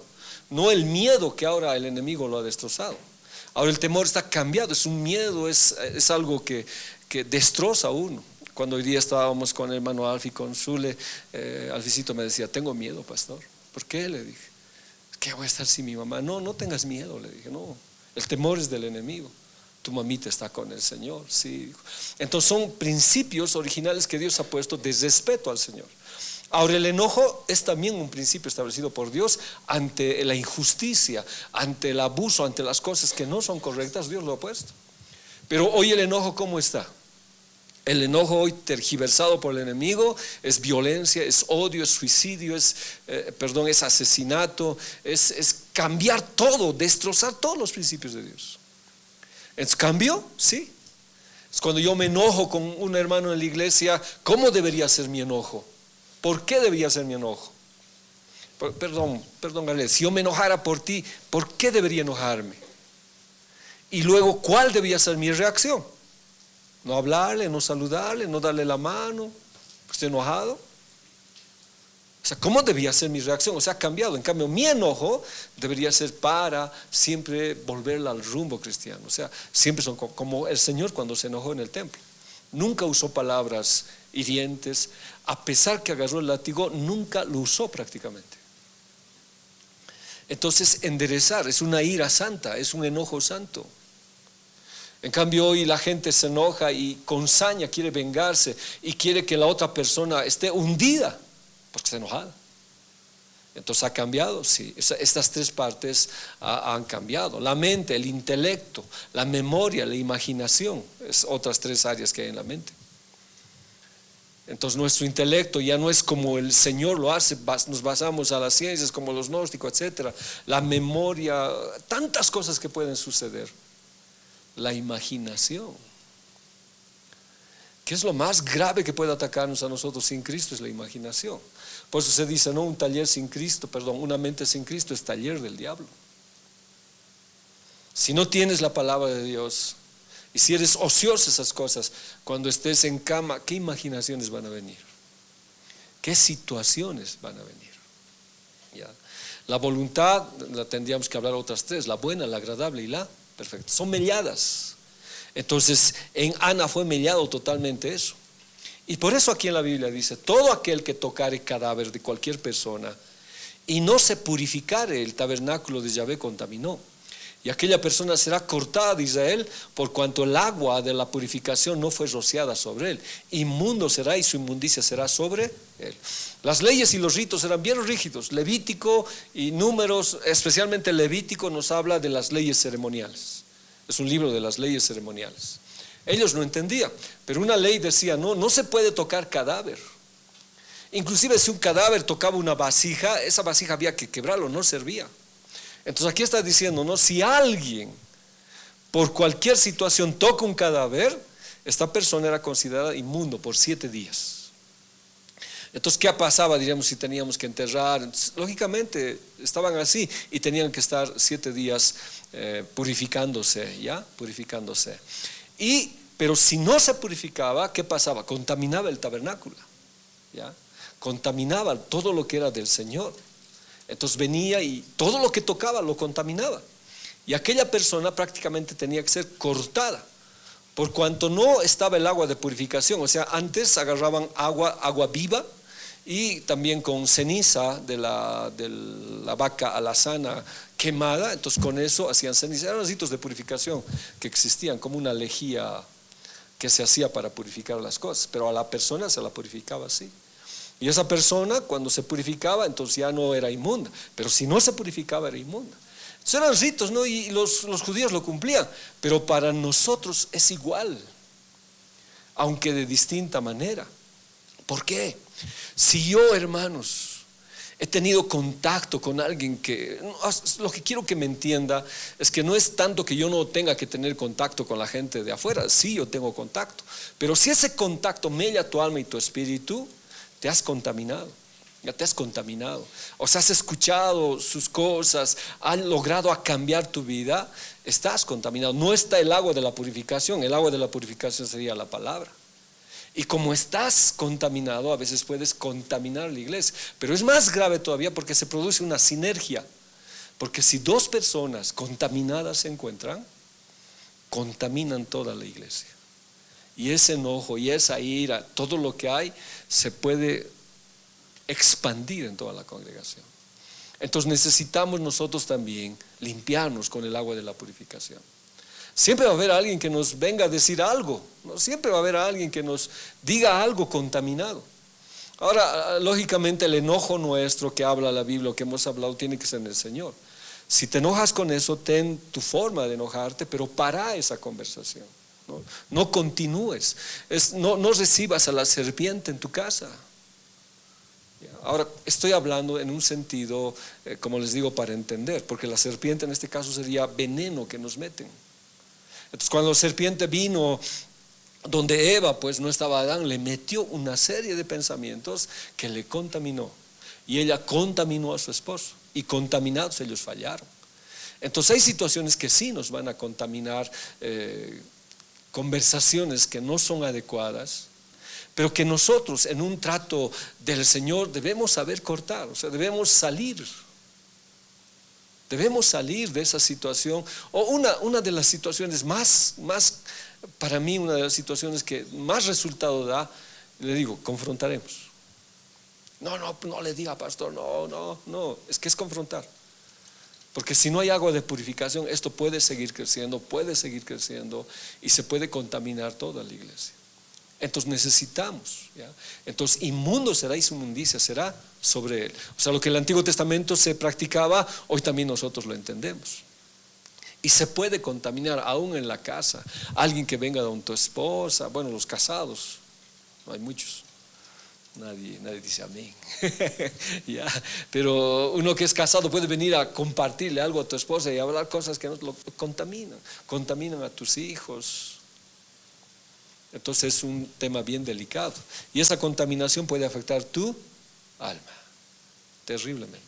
No el miedo que ahora el enemigo lo ha destrozado. Ahora el temor está cambiado, es un miedo, es algo que destroza a uno. Cuando hoy día estábamos con el hermano Alfi, con Zule, Alficito me decía, tengo miedo, pastor. ¿Por qué? Le dije, ¿qué voy a estar sin mi mamá? No tengas miedo, le dije, no, el temor es del enemigo. Tu mamita está con el Señor, sí. Entonces son principios originales que Dios ha puesto de respeto al Señor. Ahora el enojo es también un principio establecido por Dios ante la injusticia, ante el abuso, ante las cosas que no son correctas. Dios lo ha puesto. Pero hoy el enojo, ¿cómo está? El enojo hoy tergiversado por el enemigo es violencia, es odio, es suicidio, es asesinato, es cambiar todo, destrozar todos los principios de Dios. ¿Es cambio? Sí. Es cuando yo me enojo con un hermano en la iglesia, ¿cómo debería ser mi enojo? ¿Por qué debería ser mi enojo? Perdón, Gabriel, si yo me enojara por ti, ¿por qué debería enojarme? Y luego, ¿cuál debería ser mi reacción? No hablarle, no saludarle, no darle la mano, estoy enojado. O sea, ¿cómo debía ser mi reacción? O sea, ha cambiado. En cambio, mi enojo debería ser para siempre volverla al rumbo cristiano. O sea, siempre son como el Señor cuando se enojó en el templo. Nunca usó palabras hirientes. A pesar que agarró el látigo, nunca lo usó prácticamente. Entonces, enderezar es una ira santa, es un enojo santo. En cambio hoy la gente se enoja y con saña quiere vengarse y quiere que la otra persona esté hundida porque está enojada. Entonces ha cambiado, sí. Estas 3 partes han cambiado. La mente, el intelecto, la memoria, la imaginación, es otras 3 áreas que hay en la mente. Entonces nuestro intelecto ya no es como el Señor lo hace, nos basamos a las ciencias como los gnósticos, etc. La memoria, tantas cosas que pueden suceder. La imaginación, que es lo más grave que puede atacarnos a nosotros sin Cristo, es la imaginación. Por eso se dice, no, una mente sin Cristo es taller del diablo. Si no tienes la palabra de Dios y si eres ocioso esas cosas, cuando estés en cama, ¿qué imaginaciones van a venir? ¿Qué situaciones van a venir? ¿Ya? La voluntad la tendríamos que hablar otras 3, la buena, la agradable y la perfecto, son melladas. Entonces en Ana fue mellado totalmente eso. Y por eso aquí en la Biblia dice, todo aquel que tocare cadáver de cualquier persona y no se purificare, el tabernáculo de Yahvé contaminó, y aquella persona será cortada de Israel, por cuanto el agua de la purificación no fue rociada sobre él. Inmundo será y su inmundicia será sobre él. Las leyes y los ritos eran bien rígidos. Levítico y Números, especialmente Levítico, nos habla de las leyes ceremoniales. Es un libro de las leyes ceremoniales. Ellos no entendían, pero una ley decía, no se puede tocar cadáver. Inclusive si un cadáver tocaba una vasija, esa vasija había que quebrarlo, no servía. Entonces aquí está diciendo, ¿no? Si alguien por cualquier situación toca un cadáver, esta persona era considerada inmundo por 7 días. Entonces, ¿qué pasaba, diríamos, si teníamos que enterrar? Lógicamente estaban así y tenían que estar 7 días purificándose, ¿ya? Purificándose. Pero si no se purificaba, ¿qué pasaba? Contaminaba el tabernáculo, ¿ya? Contaminaba todo lo que era del Señor. Entonces venía y todo lo que tocaba lo contaminaba. Y aquella persona prácticamente tenía que ser cortada, por cuanto no estaba el agua de purificación. O sea, antes agarraban agua viva y también con ceniza de la vaca alazana quemada. Entonces con eso hacían ceniza. Eran ritos de purificación que existían, como una lejía que se hacía para purificar las cosas, pero a la persona se la purificaba así. Y esa persona, cuando se purificaba, entonces ya no era inmunda, pero si no se purificaba era inmunda. Entonces eran ritos, ¿no? Y los judíos lo cumplían, pero para nosotros es igual, aunque de distinta manera. ¿Por qué? Si yo, hermanos, he tenido contacto con alguien que, lo que quiero que me entienda es que no es tanto que yo no tenga que tener contacto con la gente de afuera. Sí, yo tengo contacto, pero si ese contacto mella tu alma y tu espíritu, te has contaminado. Ya te has contaminado, o sea, has escuchado sus cosas, han logrado a cambiar tu vida, estás contaminado. No está el agua de la purificación, el agua de la purificación sería la palabra. Y como estás contaminado, a veces puedes contaminar la iglesia, pero es más grave todavía porque se produce una sinergia. Porque si dos personas contaminadas se encuentran, contaminan toda la iglesia. Y ese enojo y esa ira, todo lo que hay, se puede expandir en toda la congregación. Entonces necesitamos nosotros también limpiarnos con el agua de la purificación. Siempre va a haber alguien que nos venga a decir algo, ¿no? Siempre va a haber alguien que nos diga algo contaminado. Ahora, lógicamente el enojo nuestro que habla la Biblia, que hemos hablado, tiene que ser en el Señor. Si te enojas con eso, ten tu forma de enojarte, pero para esa conversación. No continúes, no recibas a la serpiente en tu casa. Ahora estoy hablando en un sentido, como les digo, para entender, porque la serpiente en este caso sería veneno que nos meten. Entonces cuando la serpiente vino donde Eva, pues no estaba Adán, le metió una serie de pensamientos que le contaminó, y ella contaminó a su esposo, y contaminados ellos fallaron. Entonces hay situaciones que sí nos van a contaminar, conversaciones que no son adecuadas, pero que nosotros en un trato del Señor debemos saber cortar. O sea, debemos salir de esa situación. O una de las situaciones más, para mí, una de las situaciones que más resultado da, le digo, confrontaremos. No le diga, pastor, no, es que es confrontar. Porque si no hay agua de purificación, esto puede seguir creciendo y se puede contaminar toda la iglesia. Entonces necesitamos, ¿ya? Entonces inmundo será y su inmundicia será sobre él. O sea, lo que en el Antiguo Testamento se practicaba, hoy también nosotros lo entendemos. Y se puede contaminar aún en la casa. Alguien que venga de tu esposa, bueno, los casados, no hay muchos. Nadie dice amén. ¿Ya? Pero uno que es casado puede venir a compartirle algo a tu esposa y hablar cosas que no lo contaminan a tus hijos. Entonces es un tema bien delicado, y esa contaminación puede afectar tu alma terriblemente.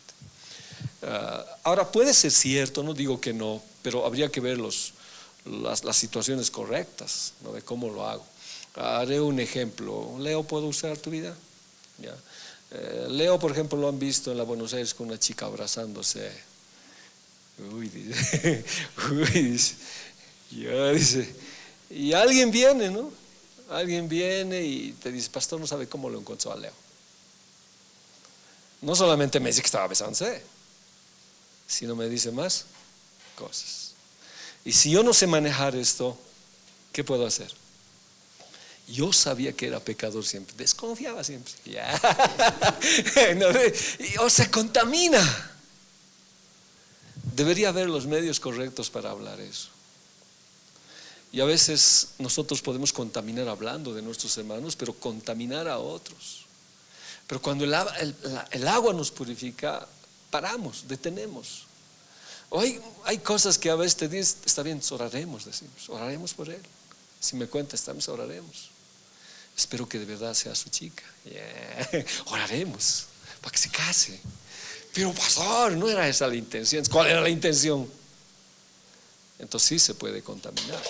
Ahora puede ser cierto, no digo que no, pero habría que ver las situaciones correctas, ¿no? De cómo lo hago. Haré un ejemplo. Leo, ¿puedo usar tu vida? ¿Ya? Leo, por ejemplo, lo han visto en la Buenos Aires con una chica abrazándose. Dice, y alguien viene, ¿no? Alguien viene y te dice, pastor, no sabe cómo lo encontró a Leo. No solamente me dice que estaba besándose, sino me dice más cosas. Y si yo no sé manejar esto, ¿qué puedo hacer? Yo sabía que era pecador siempre, desconfiaba siempre. O se contamina. Debería haber los medios correctos para hablar eso. Y a veces nosotros podemos contaminar hablando de nuestros hermanos, pero contaminar a otros. Pero cuando el agua nos purifica, paramos, detenemos. O hay cosas que a veces te dicen, está bien, oraremos, decimos, oraremos por él. Si me cuenta, estamos, oraremos. Espero que de verdad sea su chica. Oraremos para que se case. Pero pastor, no era esa la intención. ¿Cuál era la intención? Entonces sí se puede contaminar.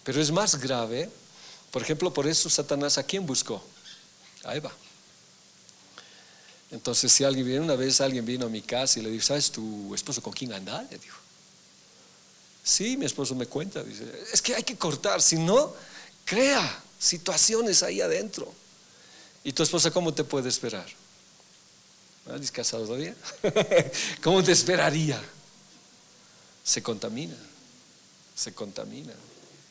Pero es más grave, por ejemplo, por eso Satanás, ¿a quién buscó? A Eva. Entonces si alguien viene, una vez alguien vino a mi casa y le dijo, ¿sabes tu esposo con quién anda? Le dijo. Sí, mi esposo me cuenta, dice, es que hay que cortar, si no, crea situaciones ahí adentro. ¿Y tu esposa cómo te puede esperar? ¿Estás casado todavía? ¿Cómo te esperaría? Se contamina, se contamina,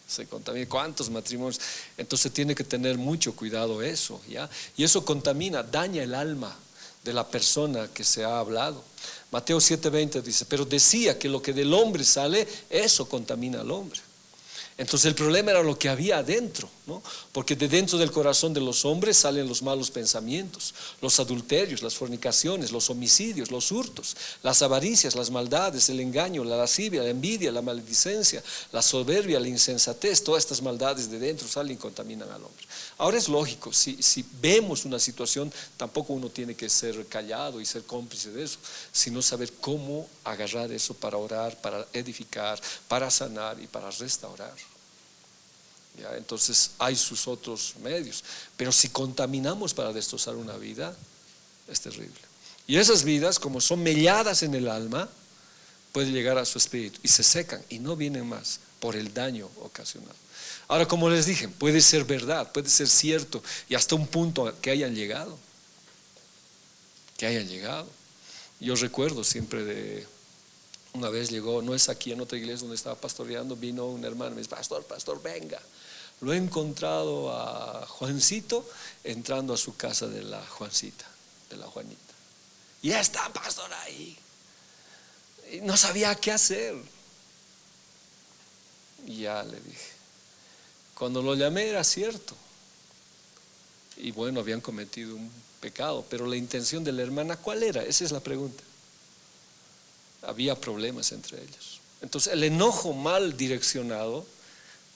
se contamina. ¿Cuántos matrimonios? Entonces tiene que tener mucho cuidado eso, ¿ya? Y eso contamina, daña el alma de la persona que se ha hablado. Mateo 7:20 dice, pero decía que lo que del hombre sale, eso contamina al hombre. Entonces el problema era lo que había adentro, ¿no? Porque de dentro del corazón de los hombres salen los malos pensamientos, los adulterios, las fornicaciones, los homicidios, los hurtos, las avaricias, las maldades, el engaño, la lascivia, la envidia, la maledicencia, la soberbia, la insensatez. Todas estas maldades de dentro salen y contaminan al hombre. Ahora es lógico, si vemos una situación, tampoco uno tiene que ser callado y ser cómplice de eso, sino saber cómo agarrar eso para orar, para edificar, para sanar y para restaurar. ¿Ya? Entonces hay sus otros medios, pero si contaminamos para destrozar una vida, es terrible. Y esas vidas, como son melladas en el alma, pueden llegar a su espíritu y se secan y no vienen más por el daño ocasionado. Ahora, como les dije, puede ser verdad, puede ser cierto y hasta un punto que hayan llegado. Yo recuerdo siempre de una vez llegó, no es aquí, en otra iglesia donde estaba pastoreando, vino un hermano y me dice, pastor, venga. Lo he encontrado a Juancito entrando a su casa de la Juancita, de la Juanita. Y ya está pastor ahí. Y no sabía qué hacer. Y ya le dije. Cuando lo llamé era cierto. Y bueno, habían cometido un pecado, pero la intención de la hermana, ¿cuál era? Esa es la pregunta. Había problemas entre ellos. Entonces el enojo mal direccionado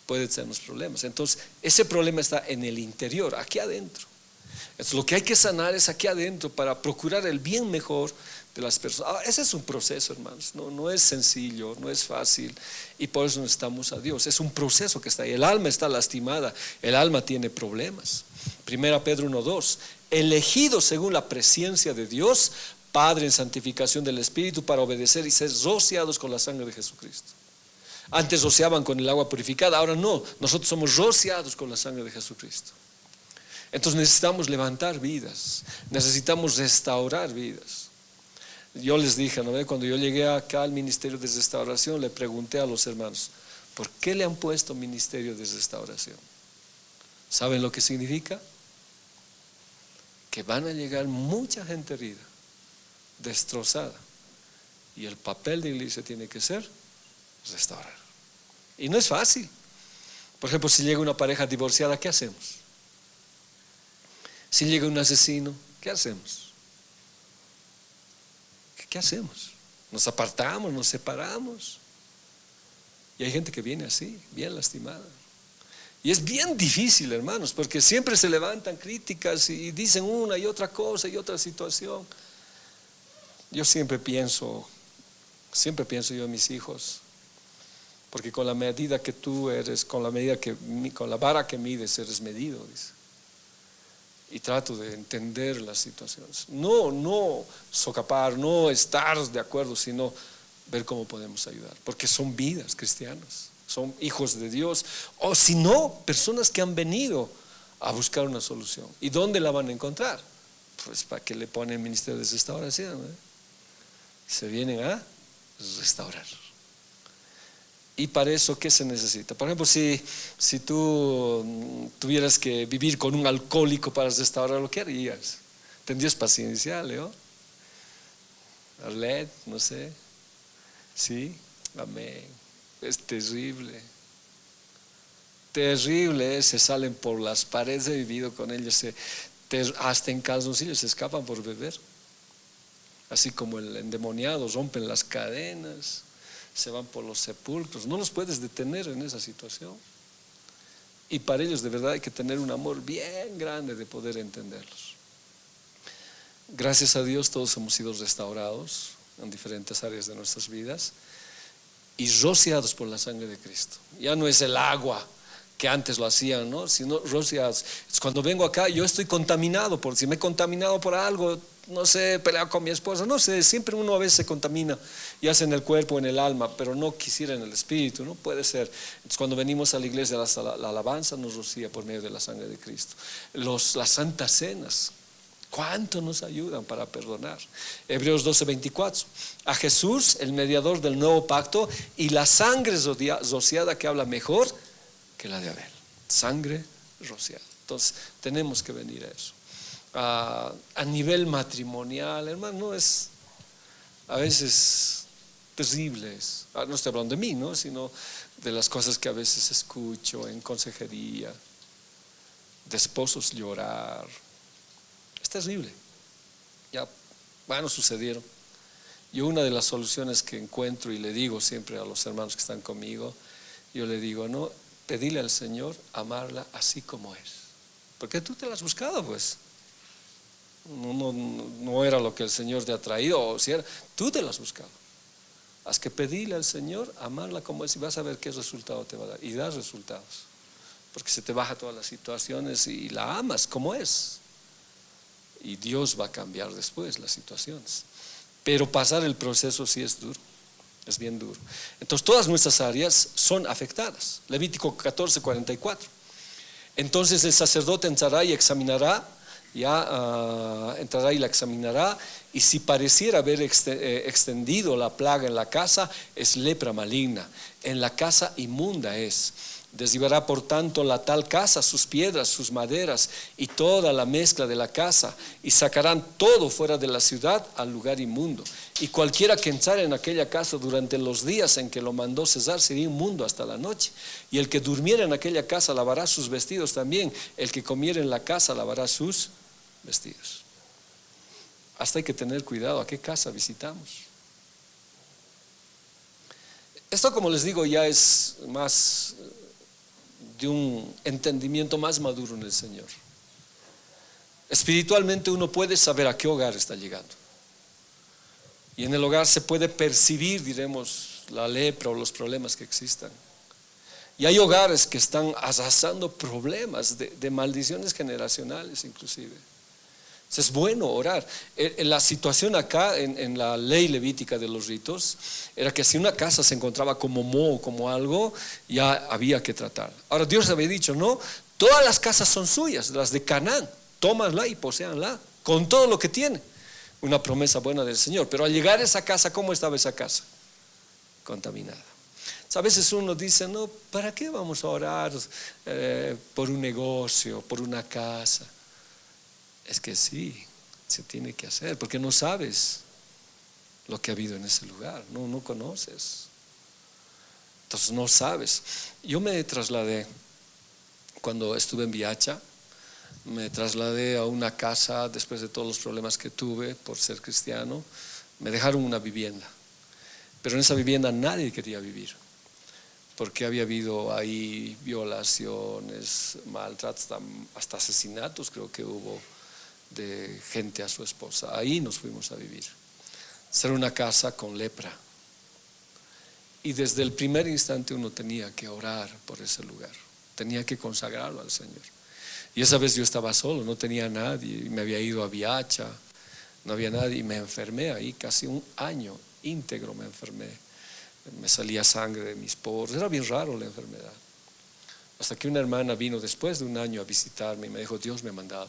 puede tenernos problemas. Entonces ese problema está en el interior, aquí adentro. Entonces lo que hay que sanar es aquí adentro para procurar el bien mejor de las personas. Ese es un proceso, hermanos, no es sencillo, no es fácil, y por eso necesitamos a Dios. Es un proceso que está ahí. El alma está lastimada, el alma tiene problemas. 1 Pedro 1:2, elegidos según la presciencia de Dios, Padre, en santificación del Espíritu, para obedecer y ser rociados con la sangre de Jesucristo. Antes rociaban con el agua purificada, ahora no, nosotros somos rociados con la sangre de Jesucristo. Entonces necesitamos levantar vidas, necesitamos restaurar vidas. Yo les dije, ¿no? Cuando yo llegué acá al ministerio de restauración, le pregunté a los hermanos, ¿por qué le han puesto ministerio de restauración? ¿Saben lo que significa? Que van a llegar mucha gente herida, destrozada, y el papel de iglesia tiene que ser restaurar. Y no es fácil. Por ejemplo, si llega una pareja divorciada, ¿qué hacemos? Si llega un asesino, ¿qué hacemos? ¿Qué hacemos? Nos apartamos, nos separamos. Y hay gente que viene así, bien lastimada. Y es bien difícil, hermanos, porque siempre se levantan críticas y dicen una y otra cosa y otra situación. Yo siempre pienso yo en mis hijos, porque con la medida que tú eres, con la vara que mides eres medido, dice. Y trato de entender las situaciones, no socapar, no estar de acuerdo, sino ver cómo podemos ayudar, porque son vidas cristianas, son hijos de Dios, o si no, personas que han venido a buscar una solución. ¿Y dónde la van a encontrar? Pues para que le ponen ministerio de restauración, se vienen a restaurar. Y para eso, ¿qué se necesita? Por ejemplo, si tú tuvieras que vivir con un alcohólico para restaurar, ¿qué harías? ¿Tendrías paciencia, Leo? Arlet, no sé. Sí, amén. Es terrible. Terrible, se salen por las paredes, he vivido con ellos, hasta en calzoncillos se escapan por beber. Así como el endemoniado, rompen las cadenas, se van por los sepulcros. No los puedes detener en esa situación. Y para ellos de verdad hay que tener un amor bien grande de poder entenderlos. Gracias a Dios todos hemos sido restaurados en diferentes áreas de nuestras vidas y rociados por la sangre de Cristo. Ya no es el agua que antes lo hacían, ¿no? Sino rociados. Cuando vengo acá yo estoy contaminado, si me he contaminado por algo, no sé, peleado con mi esposa, no sé, siempre uno a veces se contamina, ya sea en el cuerpo o en el alma, pero no quisiera en el espíritu, no puede ser. Entonces cuando venimos a la iglesia, la alabanza nos rocía por medio de la sangre de Cristo. Las santas cenas, ¿cuánto nos ayudan para perdonar? Hebreos 12:24, a Jesús, el mediador del nuevo pacto, y la sangre rociada que habla mejor que la de Abel, sangre rociada. Entonces tenemos que venir a eso. A nivel matrimonial, hermano, es a veces terrible. No estoy hablando de mí, ¿no? Sino de las cosas que a veces escucho en consejería, de esposos llorar. Es terrible. Ya, bueno, sucedieron. Yo una de las soluciones que encuentro y le digo siempre a los hermanos que están conmigo, yo le digo, no, pedile al Señor amarla así como es. Porque tú te la has buscado, pues. No era lo que el Señor te ha traído, o si era, tú te lo has buscado. Has que pedirle al Señor amarla como es y vas a ver qué resultado te va a dar. Y das resultados, porque se te baja todas las situaciones y la amas como es. Y Dios va a cambiar después las situaciones. Pero pasar el proceso sí es duro, es bien duro. Entonces todas nuestras áreas son afectadas. Levítico 14:44. Entonces el sacerdote entrará y examinará, entrará y la examinará, y si pareciera haber extendido la plaga en la casa, es lepra maligna, en la casa inmunda es. Desligará por tanto la tal casa, sus piedras, sus maderas y toda la mezcla de la casa, y sacarán todo fuera de la ciudad al lugar inmundo. Y cualquiera que entrara en aquella casa durante los días en que lo mandó cesar sería inmundo hasta la noche. Y el que durmiera en aquella casa lavará sus vestidos también. El que comiera en la casa lavará sus vestidos. Hasta hay que tener cuidado a qué casa visitamos. Esto, como les digo, ya es más de un entendimiento más maduro en el Señor. Espiritualmente uno puede saber a qué hogar está llegando, y en el hogar se puede percibir, diremos, la lepra o los problemas que existan. Y hay hogares que están arrasando problemas de maldiciones generacionales inclusive. Entonces es bueno orar. La situación acá en la ley levítica de los ritos era que si una casa se encontraba como moho, como algo, ya había que tratar. Ahora Dios había dicho, no, todas las casas son suyas, las de Canaán, tómanla y poséanla con todo lo que tiene. Una promesa buena del Señor. Pero al llegar a esa casa, ¿cómo estaba esa casa? Contaminada. A veces uno dice, no, ¿para qué vamos a orar por un negocio, por una casa? Es que sí, se tiene que hacer, porque no sabes lo que ha habido en ese lugar, no conoces. Entonces no sabes. Yo me trasladé, cuando estuve en Viacha, me trasladé a una casa después de todos los problemas que tuve por ser cristiano. Me dejaron una vivienda, pero en esa vivienda nadie quería vivir, porque había habido ahí violaciones, maltratos, hasta asesinatos creo que hubo de gente a su esposa. Ahí nos fuimos a vivir. Era una casa con lepra, y desde el primer instante uno tenía que orar por ese lugar, tenía que consagrarlo al Señor. Y esa vez yo estaba solo, no tenía nadie, me había ido a Viacha, no había nadie, y me enfermé ahí casi un año íntegro. Me enfermé, me salía sangre de mis poros, era bien raro la enfermedad, hasta que una hermana vino después de un año a visitarme y me dijo, Dios me ha mandado.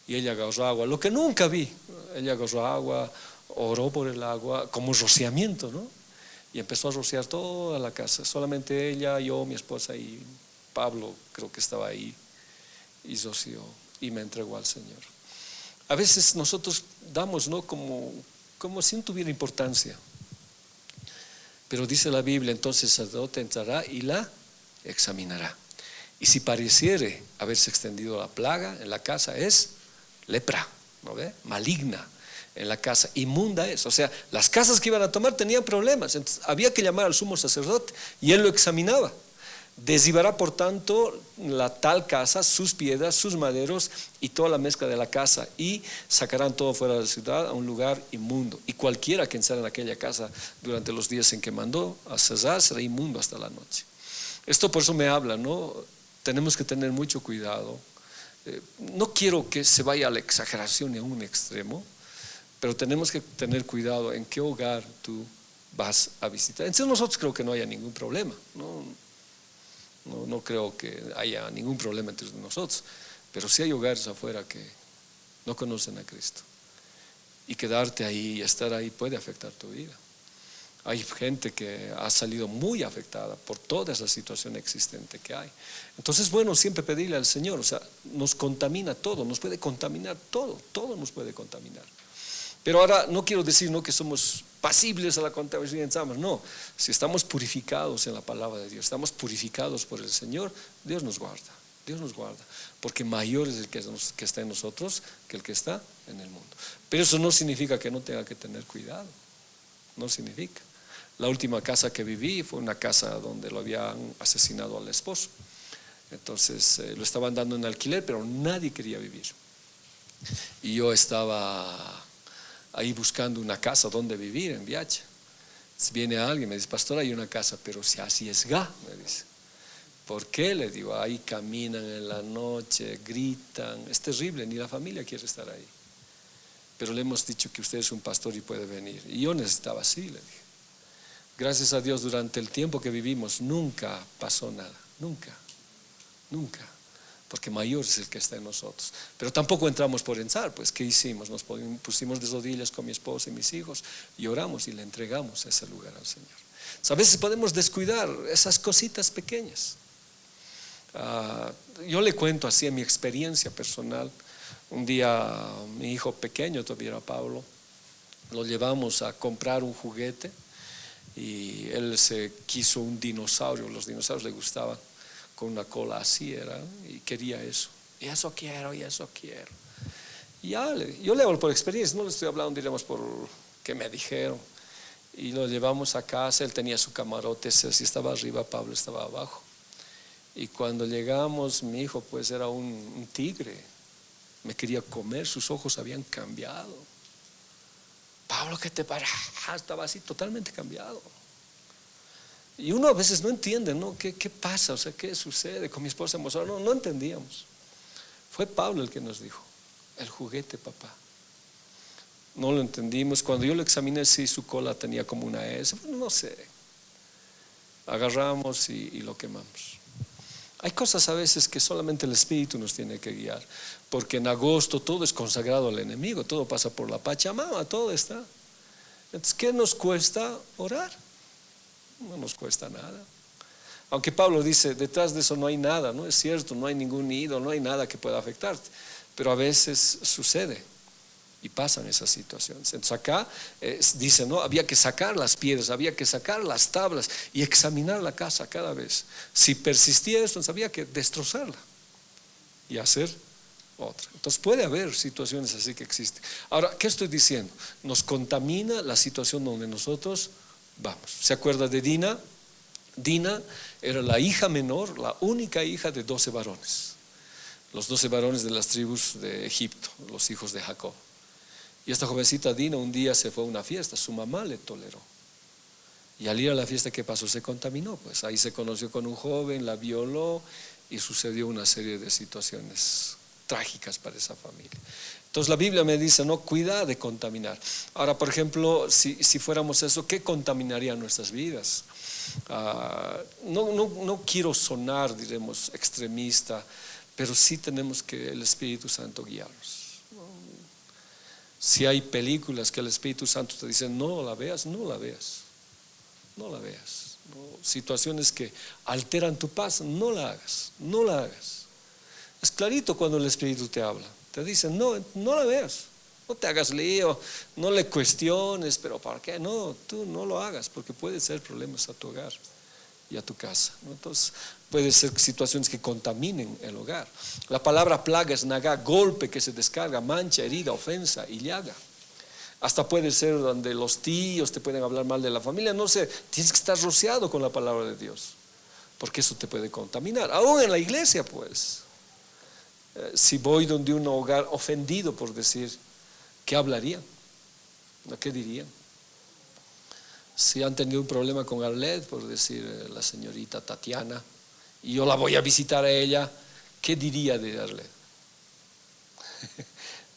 Y ella agarró agua, lo que nunca vi. Ella agarró agua, oró por el agua, como rociamiento, ¿no? Y empezó a rociar toda la casa, solamente ella, yo, mi esposa y Pablo, creo que estaba ahí, y roció y me entregó al Señor. A veces nosotros damos, ¿no?, como si no tuviera importancia. Pero dice la Biblia, entonces el sacerdote entrará y la examinará. Y si pareciere haberse extendido la plaga en la casa, es lepra, ¿no ve? Maligna en la casa, inmunda es. O sea, las casas que iban a tomar tenían problemas. Entonces había que llamar al sumo sacerdote y él lo examinaba. Deshibará por tanto la tal casa, sus piedras, sus maderos y toda la mezcla de la casa, y sacarán todo fuera de la ciudad a un lugar inmundo. Y cualquiera que entrara en aquella casa durante los días en que mandó a cesar será inmundo hasta la noche. Esto por eso me habla, ¿no? Tenemos que tener mucho cuidado No quiero que se vaya a la exageración en un extremo, pero tenemos que tener cuidado en qué hogar tú vas a visitar. Entonces nosotros creo que no haya ningún problema, no creo que haya ningún problema entre nosotros, pero sí hay hogares afuera que no conocen a Cristo, y quedarte ahí y estar ahí puede afectar tu vida. Hay gente que ha salido muy afectada por toda esa situación existente que hay. Entonces, bueno, siempre pedirle al Señor, o sea, nos contamina todo, nos puede contaminar todo nos puede contaminar. Pero ahora no quiero decir que somos pasibles a la contaminación, no. Si estamos purificados en la palabra de Dios, estamos purificados por el Señor, Dios nos guarda, porque mayor es el que está en nosotros que el que está en el mundo. Pero eso no significa que no tenga que tener cuidado, no significa. La última casa que viví fue una casa donde lo habían asesinado al esposo. Entonces lo estaban dando en alquiler, pero nadie quería vivir. Y yo estaba ahí buscando una casa donde vivir en Viacha. Viene alguien, me dice: pastor, hay una casa, pero se arriesga, me dice. ¿Por qué? Le digo: ahí caminan en la noche, gritan, es terrible, ni la familia quiere estar ahí. Pero le hemos dicho que usted es un pastor y puede venir. Y yo necesitaba así, le dije. Gracias a Dios, durante el tiempo que vivimos nunca pasó nada, nunca, porque mayor es el que está en nosotros. Pero tampoco entramos por entrar, pues ¿qué hicimos? Nos pusimos de rodillas con mi esposa y mis hijos y oramos y le entregamos ese lugar al Señor. A veces podemos descuidar esas cositas pequeñas. Yo le cuento así en mi experiencia personal. Un día mi hijo pequeño, todavía era Pablo, lo llevamos a comprar un juguete. Y él se quiso un dinosaurio, los dinosaurios le gustaban, con una cola así era, y quería eso. Y eso quiero. Y ya yo le hablo por experiencia, no le estoy hablando, diremos, por que me dijeron. Y lo llevamos a casa, él tenía su camarote, si estaba arriba, Pablo estaba abajo. Y cuando llegamos, mi hijo pues era un tigre, me quería comer, sus ojos habían cambiado. Pablo, ¿qué te pasa? Estaba así totalmente cambiado. Y uno a veces no entiende, ¿Qué pasa? O sea, ¿qué sucede? Con mi esposa hemos hablado, no entendíamos. Fue Pablo el que nos dijo: el juguete, papá. No lo entendimos. Cuando yo lo examiné, sí, su cola tenía como una S. Bueno, no sé. Agarramos y lo quemamos. Hay cosas a veces que solamente el Espíritu nos tiene que guiar, porque en agosto todo es consagrado al enemigo, todo pasa por la Pachamama, todo está. Entonces, ¿qué nos cuesta orar? No nos cuesta nada. Aunque Pablo dice: detrás de eso no hay nada, no es cierto, no hay ningún ídolo, no hay nada que pueda afectarte, pero a veces sucede y pasan esas situaciones. Entonces acá dice, había que sacar las piedras, había que sacar las tablas y examinar la casa cada vez. Si persistía esto, entonces había que destrozarla y hacer otra. Entonces puede haber situaciones así que existen. Ahora, ¿qué estoy diciendo? Nos contamina la situación donde nosotros vamos. ¿Se acuerda de Dina? Dina era la hija menor, la única hija de 12 varones. Los 12 varones de las tribus de Egipto, los hijos de Jacob. Y esta jovencita Dina un día se fue a una fiesta, su mamá le toleró. Y al ir a la fiesta, ¿qué pasó? Se contaminó, pues ahí se conoció con un joven, la violó y sucedió una serie de situaciones trágicas para esa familia. Entonces la Biblia me dice, cuida de contaminar. Ahora, por ejemplo, si fuéramos eso, ¿qué contaminaría nuestras vidas? No quiero sonar, diremos, extremista, pero sí tenemos que el Espíritu Santo guiarnos. Si hay películas que el Espíritu Santo te dice no la veas, no la veas. Situaciones que alteran tu paz, no la hagas. Es clarito cuando el Espíritu te habla, te dice no la veas, no te hagas lío, no le cuestiones, pero ¿para qué? No, tú no lo hagas, porque puede ser problemas a tu hogar y a tu casa, ¿no? Entonces puede ser situaciones que contaminen el hogar. La palabra plaga es nagá, golpe que se descarga, mancha, herida, ofensa y llaga. Hasta puede ser donde los tíos te pueden hablar mal de la familia, no sé, tienes que estar rociado con la palabra de Dios, porque eso te puede contaminar. Aún en la iglesia, pues, si voy donde un hogar ofendido, por decir, ¿qué hablarían? ¿Qué dirían? Si han tenido un problema con Arlet, por decir, la señorita Tatiana, y yo la voy a visitar a ella, ¿qué diría de Arlet?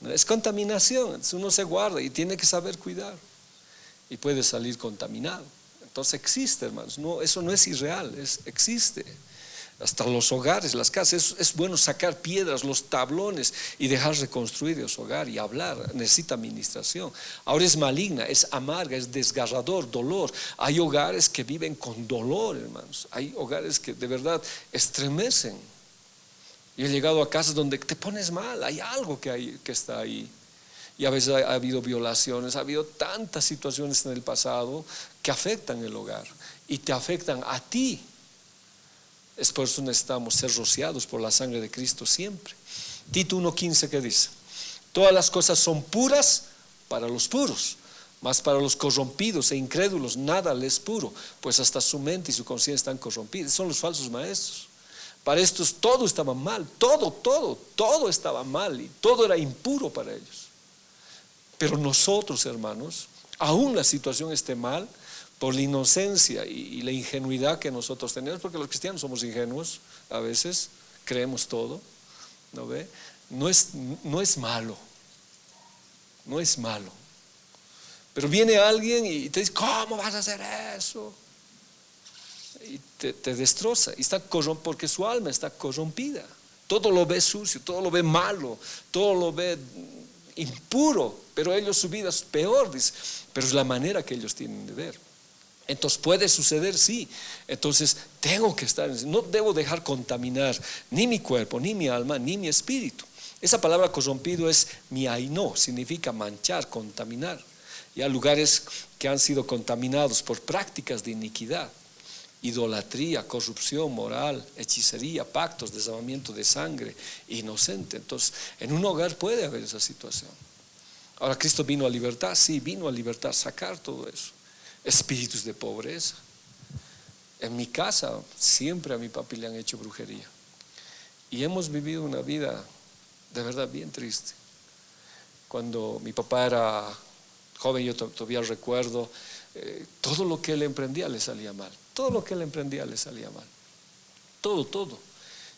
No, es contaminación. Entonces uno se guarda y tiene que saber cuidar. Y puede salir contaminado. Entonces existe, hermanos. No, eso no es irreal, existe. Hasta los hogares, las casas, es bueno sacar piedras, los tablones y dejar reconstruir ese hogar y hablar. Necesita administración. Ahora es maligna, es amarga, es desgarrador, dolor. Hay hogares que viven con dolor, hermanos. Hay hogares que de verdad estremecen. Yo he llegado a casas donde te pones mal, hay algo que está ahí. Y a veces ha habido violaciones, ha habido tantas situaciones en el pasado que afectan el hogar y te afectan a ti. Es por eso necesitamos ser rociados por la sangre de Cristo siempre. Tito 1:15, ¿qué dice? Todas las cosas son puras para los puros, mas para los corrompidos e incrédulos nada les es puro, pues hasta su mente y su conciencia están corrompidas. Son los falsos maestros. Para estos todo estaba mal, todo estaba mal y todo era impuro para ellos. Pero nosotros, hermanos, aún la situación esté mal, por la inocencia y la ingenuidad que nosotros tenemos, porque los cristianos somos ingenuos, a veces creemos todo, ¿no ve? No es malo, no es malo. Pero viene alguien y te dice, ¿cómo vas a hacer eso? Y te destroza, y está porque su alma está corrompida. Todo lo ve sucio, todo lo ve malo, todo lo ve impuro, pero ellos su vida es peor, dice, pero es la manera que ellos tienen de ver. Entonces puede suceder, sí. Entonces tengo que estar, no debo dejar contaminar ni mi cuerpo, ni mi alma, ni mi espíritu. Esa palabra corrompido es miaino, significa manchar, contaminar. Y hay lugares que han sido contaminados por prácticas de iniquidad, idolatría, corrupción moral, hechicería, pactos, derramamiento de sangre inocente. Entonces en un hogar puede haber esa situación. Ahora, Cristo vino a libertar, sí, vino a libertar, sacar todo eso. Espíritus de pobreza. En mi casa siempre a mi papi le han hecho brujería y hemos vivido una vida de verdad bien triste. Cuando mi papá era joven, yo todavía recuerdo, todo lo que él emprendía le salía mal. Todo lo que él emprendía le salía mal. Todo.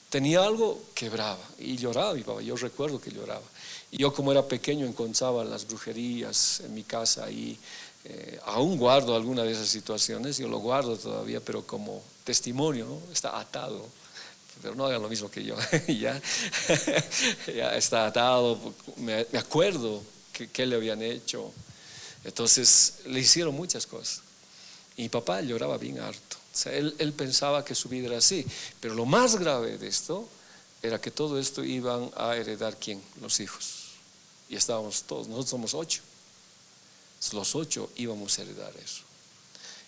Tenía algo, quebraba y lloraba mi papá. Yo recuerdo que lloraba. Y yo, como era pequeño, encontraba las brujerías en mi casa y aún guardo alguna de esas situaciones. Yo lo guardo todavía, pero como testimonio, ¿no? Está atado. Pero no hagan lo mismo que yo. ya está atado. Me acuerdo que le habían hecho. Entonces le hicieron muchas cosas. Y mi papá lloraba bien harto. O sea, él pensaba que su vida era así. Pero lo más grave de esto era que todo esto iban a heredar ¿quién? Los hijos. Y estábamos todos, nosotros somos 8. Los 8 íbamos a heredar eso.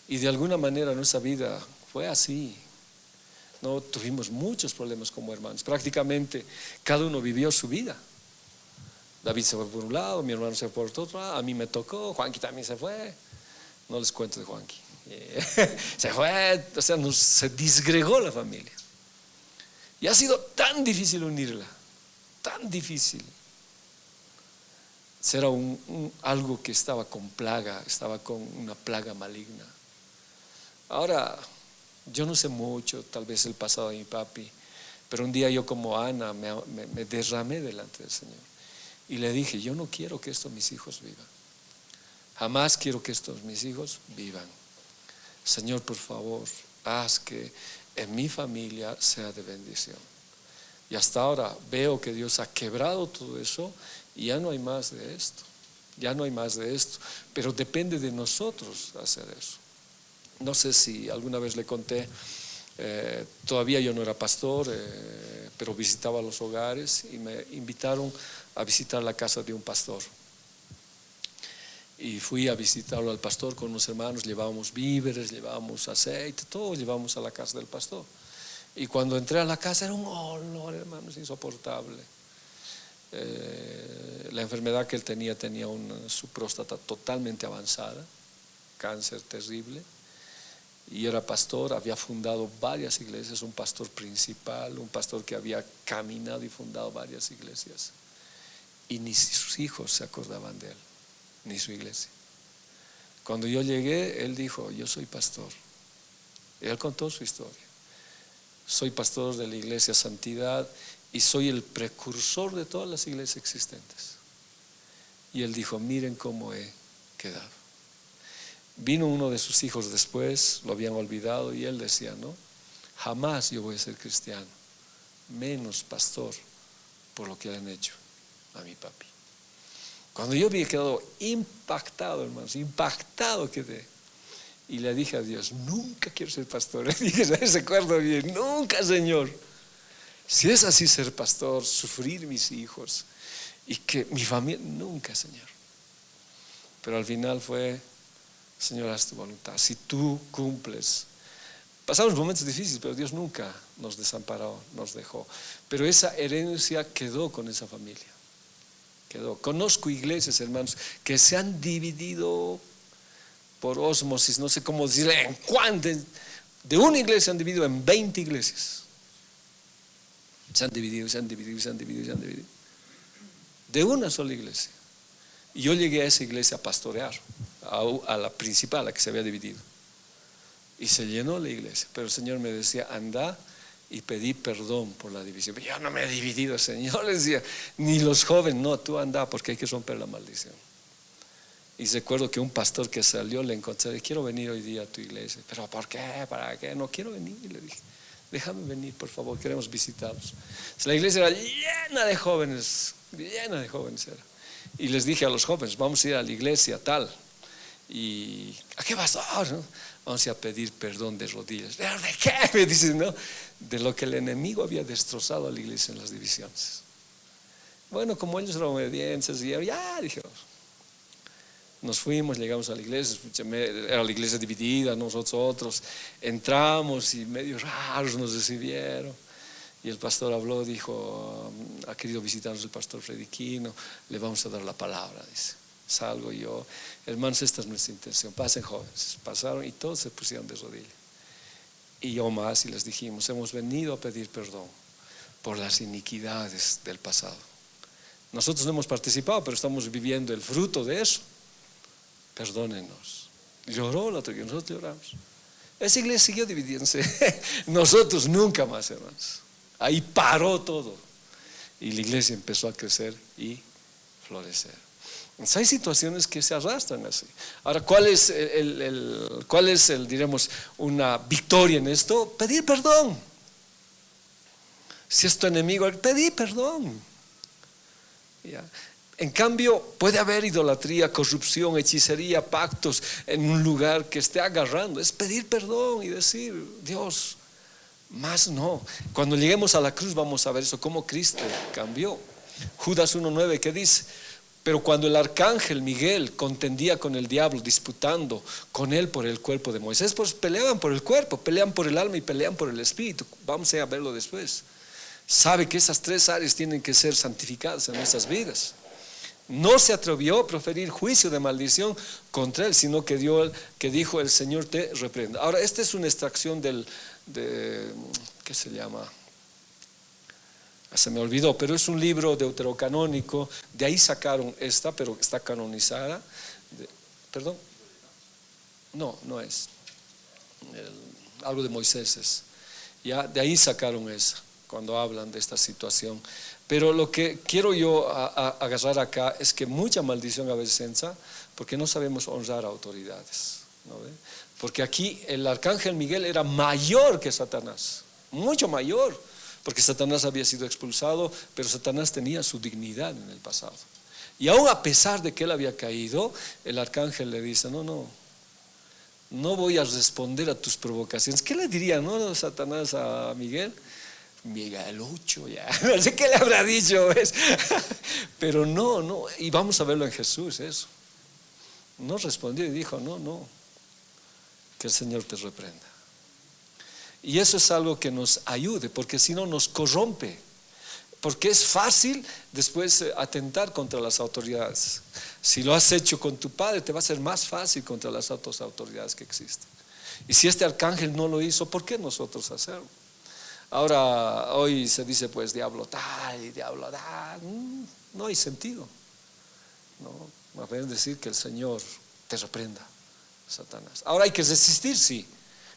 Y de alguna manera nuestra vida fue así. No tuvimos muchos problemas como hermanos. Prácticamente cada uno vivió su vida. David se fue por un lado, mi hermano se fue por otro lado, a mí me tocó, Juanqui también se fue. No les cuento de Juanqui. Se fue, o sea, se disgregó la familia. Y ha sido tan difícil unirla, tan difícil. Era algo que estaba con plaga, estaba con una plaga maligna. Ahora, yo no sé mucho, tal vez el pasado de mi papi, pero un día yo como Ana me derramé delante del Señor y le dije, yo no quiero que estos mis hijos vivan. Jamás quiero que estos mis hijos vivan. Señor, por favor, haz que en mi familia sea de bendición. Y hasta ahora veo que Dios ha quebrado todo eso y ya no hay más de esto. Ya no hay más de esto. Pero depende de nosotros hacer eso. No sé si alguna vez le conté, todavía yo no era pastor, pero visitaba los hogares y me invitaron a visitar la casa de un pastor. Y fui a visitarlo al pastor con unos hermanos, llevábamos víveres, llevábamos aceite, todo llevábamos a la casa del pastor. Y cuando entré a la casa era un olor, hermanos, insoportable. La enfermedad que él tenía su próstata totalmente avanzada, cáncer terrible. Y era pastor, había fundado varias iglesias, un pastor principal, un pastor que había caminado y fundado varias iglesias. Y ni sus hijos se acordaban de él, ni su iglesia. Cuando yo llegué, él dijo, yo soy pastor. Y él contó su historia. Soy pastor de la iglesia Santidad y soy el precursor de todas las iglesias existentes. Y él dijo, miren cómo he quedado. Vino uno de sus hijos después, lo habían olvidado, y él decía, no, jamás yo voy a ser cristiano, menos pastor, por lo que le han hecho a mi papi. Cuando yo había quedado impactado, hermanos, impactado quedé. Y le dije a Dios, nunca quiero ser pastor. Le dije, ¿se acuerda bien? Nunca, Señor. Si es así ser pastor, sufrir mis hijos y que mi familia, nunca, Señor. Pero al final fue, Señor, haz tu voluntad. Si tú cumples. Pasamos momentos difíciles, pero Dios nunca nos desamparó, nos dejó. Pero esa herencia quedó con esa familia. Quedó. Conozco iglesias, hermanos, que se han dividido por ósmosis, no sé cómo decirle, en cuánto, de una iglesia se han dividido en 20 iglesias. Se han dividido, se han dividido, se han dividido, se han dividido. De una sola iglesia. Y yo llegué a esa iglesia a pastorear, a la principal, a la que se había dividido. Y se llenó la iglesia. Pero el Señor me decía, anda y pedí perdón por la división. Yo no me he dividido, Señor, le decía, ni los jóvenes, no, tú anda porque hay que romper la maldición. Y recuerdo que un pastor que salió le encontré, quiero venir hoy día a tu iglesia. Pero ¿por qué? ¿Para qué? No quiero venir, le dije. Déjame venir, por favor, queremos visitarlos. La iglesia era llena de jóvenes era. Y les dije a los jóvenes, vamos a ir a la iglesia tal. ¿Y a qué vas? ¿No? Vamos a ir a pedir perdón de rodillas. ¿De qué? Me dicen, ¿no? De lo que el enemigo había destrozado a la iglesia en las divisiones. Bueno, como ellos eran obedientes, y ya dijimos. Nos fuimos, llegamos a la iglesia, era la iglesia dividida, nosotros entramos y medio raros nos recibieron. Y el pastor habló, dijo, ha querido visitarnos el pastor Frediquino, le vamos a dar la palabra, dice. Salgo yo, hermanos, esta es nuestra intención, pasen jóvenes. Pasaron y todos se pusieron de rodillas. Y yo más, y les dijimos, hemos venido a pedir perdón por las iniquidades del pasado. Nosotros no hemos participado, pero estamos viviendo el fruto de eso. Perdónenos. Lloró el otro día, nosotros lloramos. Esa iglesia siguió dividiéndose. Nosotros nunca más, hermanos. Ahí paró todo. Y la iglesia empezó a crecer y florecer. Entonces hay situaciones que se arrastran así. Ahora, ¿cuál es diremos, una victoria en esto? Pedir perdón. Si es tu enemigo, pedir perdón. ¿Ya? En cambio, puede haber idolatría, corrupción, hechicería, pactos en un lugar que esté agarrando. Es pedir perdón y decir, Dios, más no. Cuando lleguemos a la cruz vamos a ver eso, cómo Cristo cambió. Judas 1:9 que dice, pero cuando el arcángel Miguel contendía con el diablo, disputando con él por el cuerpo de Moisés, pues peleaban por el cuerpo, pelean por el alma y pelean por el espíritu. Vamos a verlo después. Sabe que esas tres áreas tienen que ser santificadas en nuestras vidas. No se atrevió a proferir juicio de maldición contra él, sino que dijo, el Señor te reprenda. Ahora, esta es una extracción ¿qué se llama? Se me olvidó, pero es un libro deuterocanónico. De ahí sacaron esta, pero está canonizada. ¿Perdón? No es. Algo de Moisés es. Ya, de ahí sacaron esa, cuando hablan de esta situación. Pero lo que quiero yo agarrar acá es que mucha maldición a veces entra porque no sabemos honrar a autoridades, ¿no ve? Porque aquí el arcángel Miguel era mayor que Satanás, mucho mayor, porque Satanás había sido expulsado, pero Satanás tenía su dignidad en el pasado. Y aún a pesar de que él había caído, el arcángel le dice, no voy a responder a tus provocaciones. ¿Qué le diría, no, Satanás a Miguel? Miguelucho, ya, no sé qué le habrá dicho, ¿ves? Pero no, y vamos a verlo en Jesús, eso. No respondió y dijo, no, que el Señor te reprenda. Y eso es algo que nos ayude, porque si no nos corrompe, porque es fácil después atentar contra las autoridades. Si lo has hecho con tu padre, te va a ser más fácil contra las otras autoridades que existen. Y si este arcángel no lo hizo, ¿por qué nosotros hacerlo? Ahora, hoy se dice pues diablo tal y diablo tal. No hay sentido. No, más bien decir que el Señor te reprenda, Satanás. Ahora hay que resistir, sí.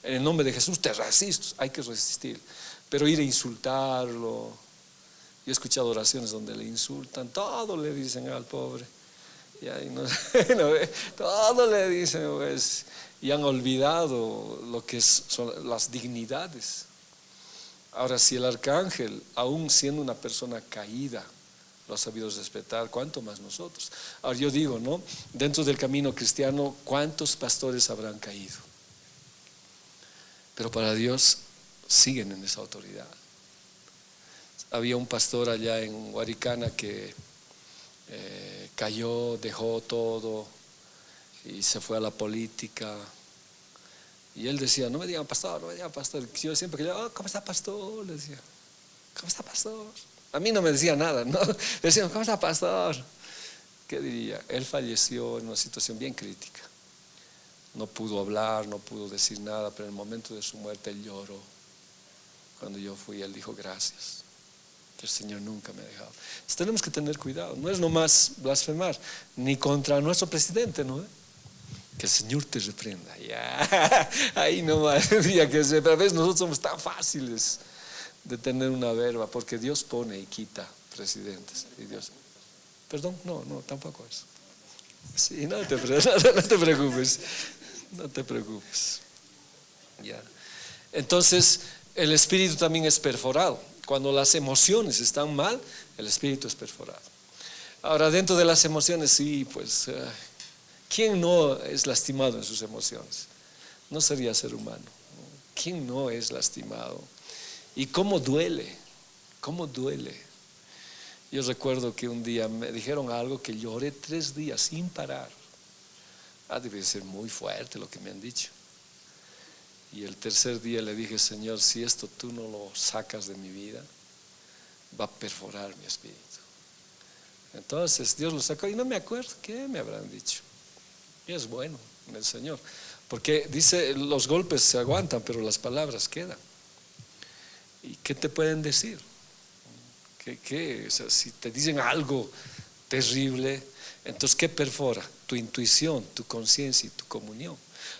En el nombre de Jesús te resisto, hay que resistir. Pero ir a insultarlo, Yo he escuchado oraciones donde le insultan, todo le dicen al pobre. Y ahí todo le dicen, pues, y han olvidado lo que son las dignidades. Ahora, si el arcángel, aún siendo una persona caída, lo ha sabido respetar, ¿cuánto más nosotros? Ahora yo digo, ¿no? Dentro del camino cristiano, ¿cuántos pastores habrán caído? Pero para Dios siguen en esa autoridad. Había un pastor allá en Huaricana que cayó, dejó todo y se fue a la política. Y él decía, no me digan pastor, no me digan pastor. Yo siempre que yo, ¿cómo está pastor? Le decía, ¿cómo está pastor? A mí no me decía nada, ¿no? Le decían, ¿cómo está pastor? ¿Qué diría? Él falleció en una situación bien crítica. No pudo hablar, no pudo decir nada, pero en el momento de su muerte él lloró. Cuando yo fui, él dijo, gracias, que el Señor nunca me ha dejado. Entonces tenemos que tener cuidado, no es nomás blasfemar, ni contra nuestro presidente, ¿no? Que el Señor te reprenda. Ya, ahí nomás, diría que a veces nosotros somos tan fáciles de tener una verba, porque Dios pone y quita presidentes. Y Dios, perdón, no, tampoco es. Sí, no te preocupes, no te preocupes. Ya. Entonces, el espíritu también es perforado. Cuando las emociones están mal, el espíritu es perforado. Ahora, dentro de las emociones, sí, pues, ¿quién no es lastimado en sus emociones? No sería ser humano. ¿Quién no es lastimado? ¿Y cómo duele? ¿Cómo duele? Yo recuerdo que un día me dijeron algo que lloré 3 días sin parar. Debe ser muy fuerte lo que me han dicho. Y el tercer día le dije, Señor, si esto tú no lo sacas de mi vida, va a perforar mi espíritu. Entonces Dios lo sacó y no me acuerdo qué me habrán dicho. Y es bueno en el Señor, porque dice, los golpes se aguantan, pero las palabras quedan. ¿Y qué te pueden decir? O sea, si te dicen algo terrible, entonces ¿qué perfora? Tu intuición, tu conciencia y tu comunión.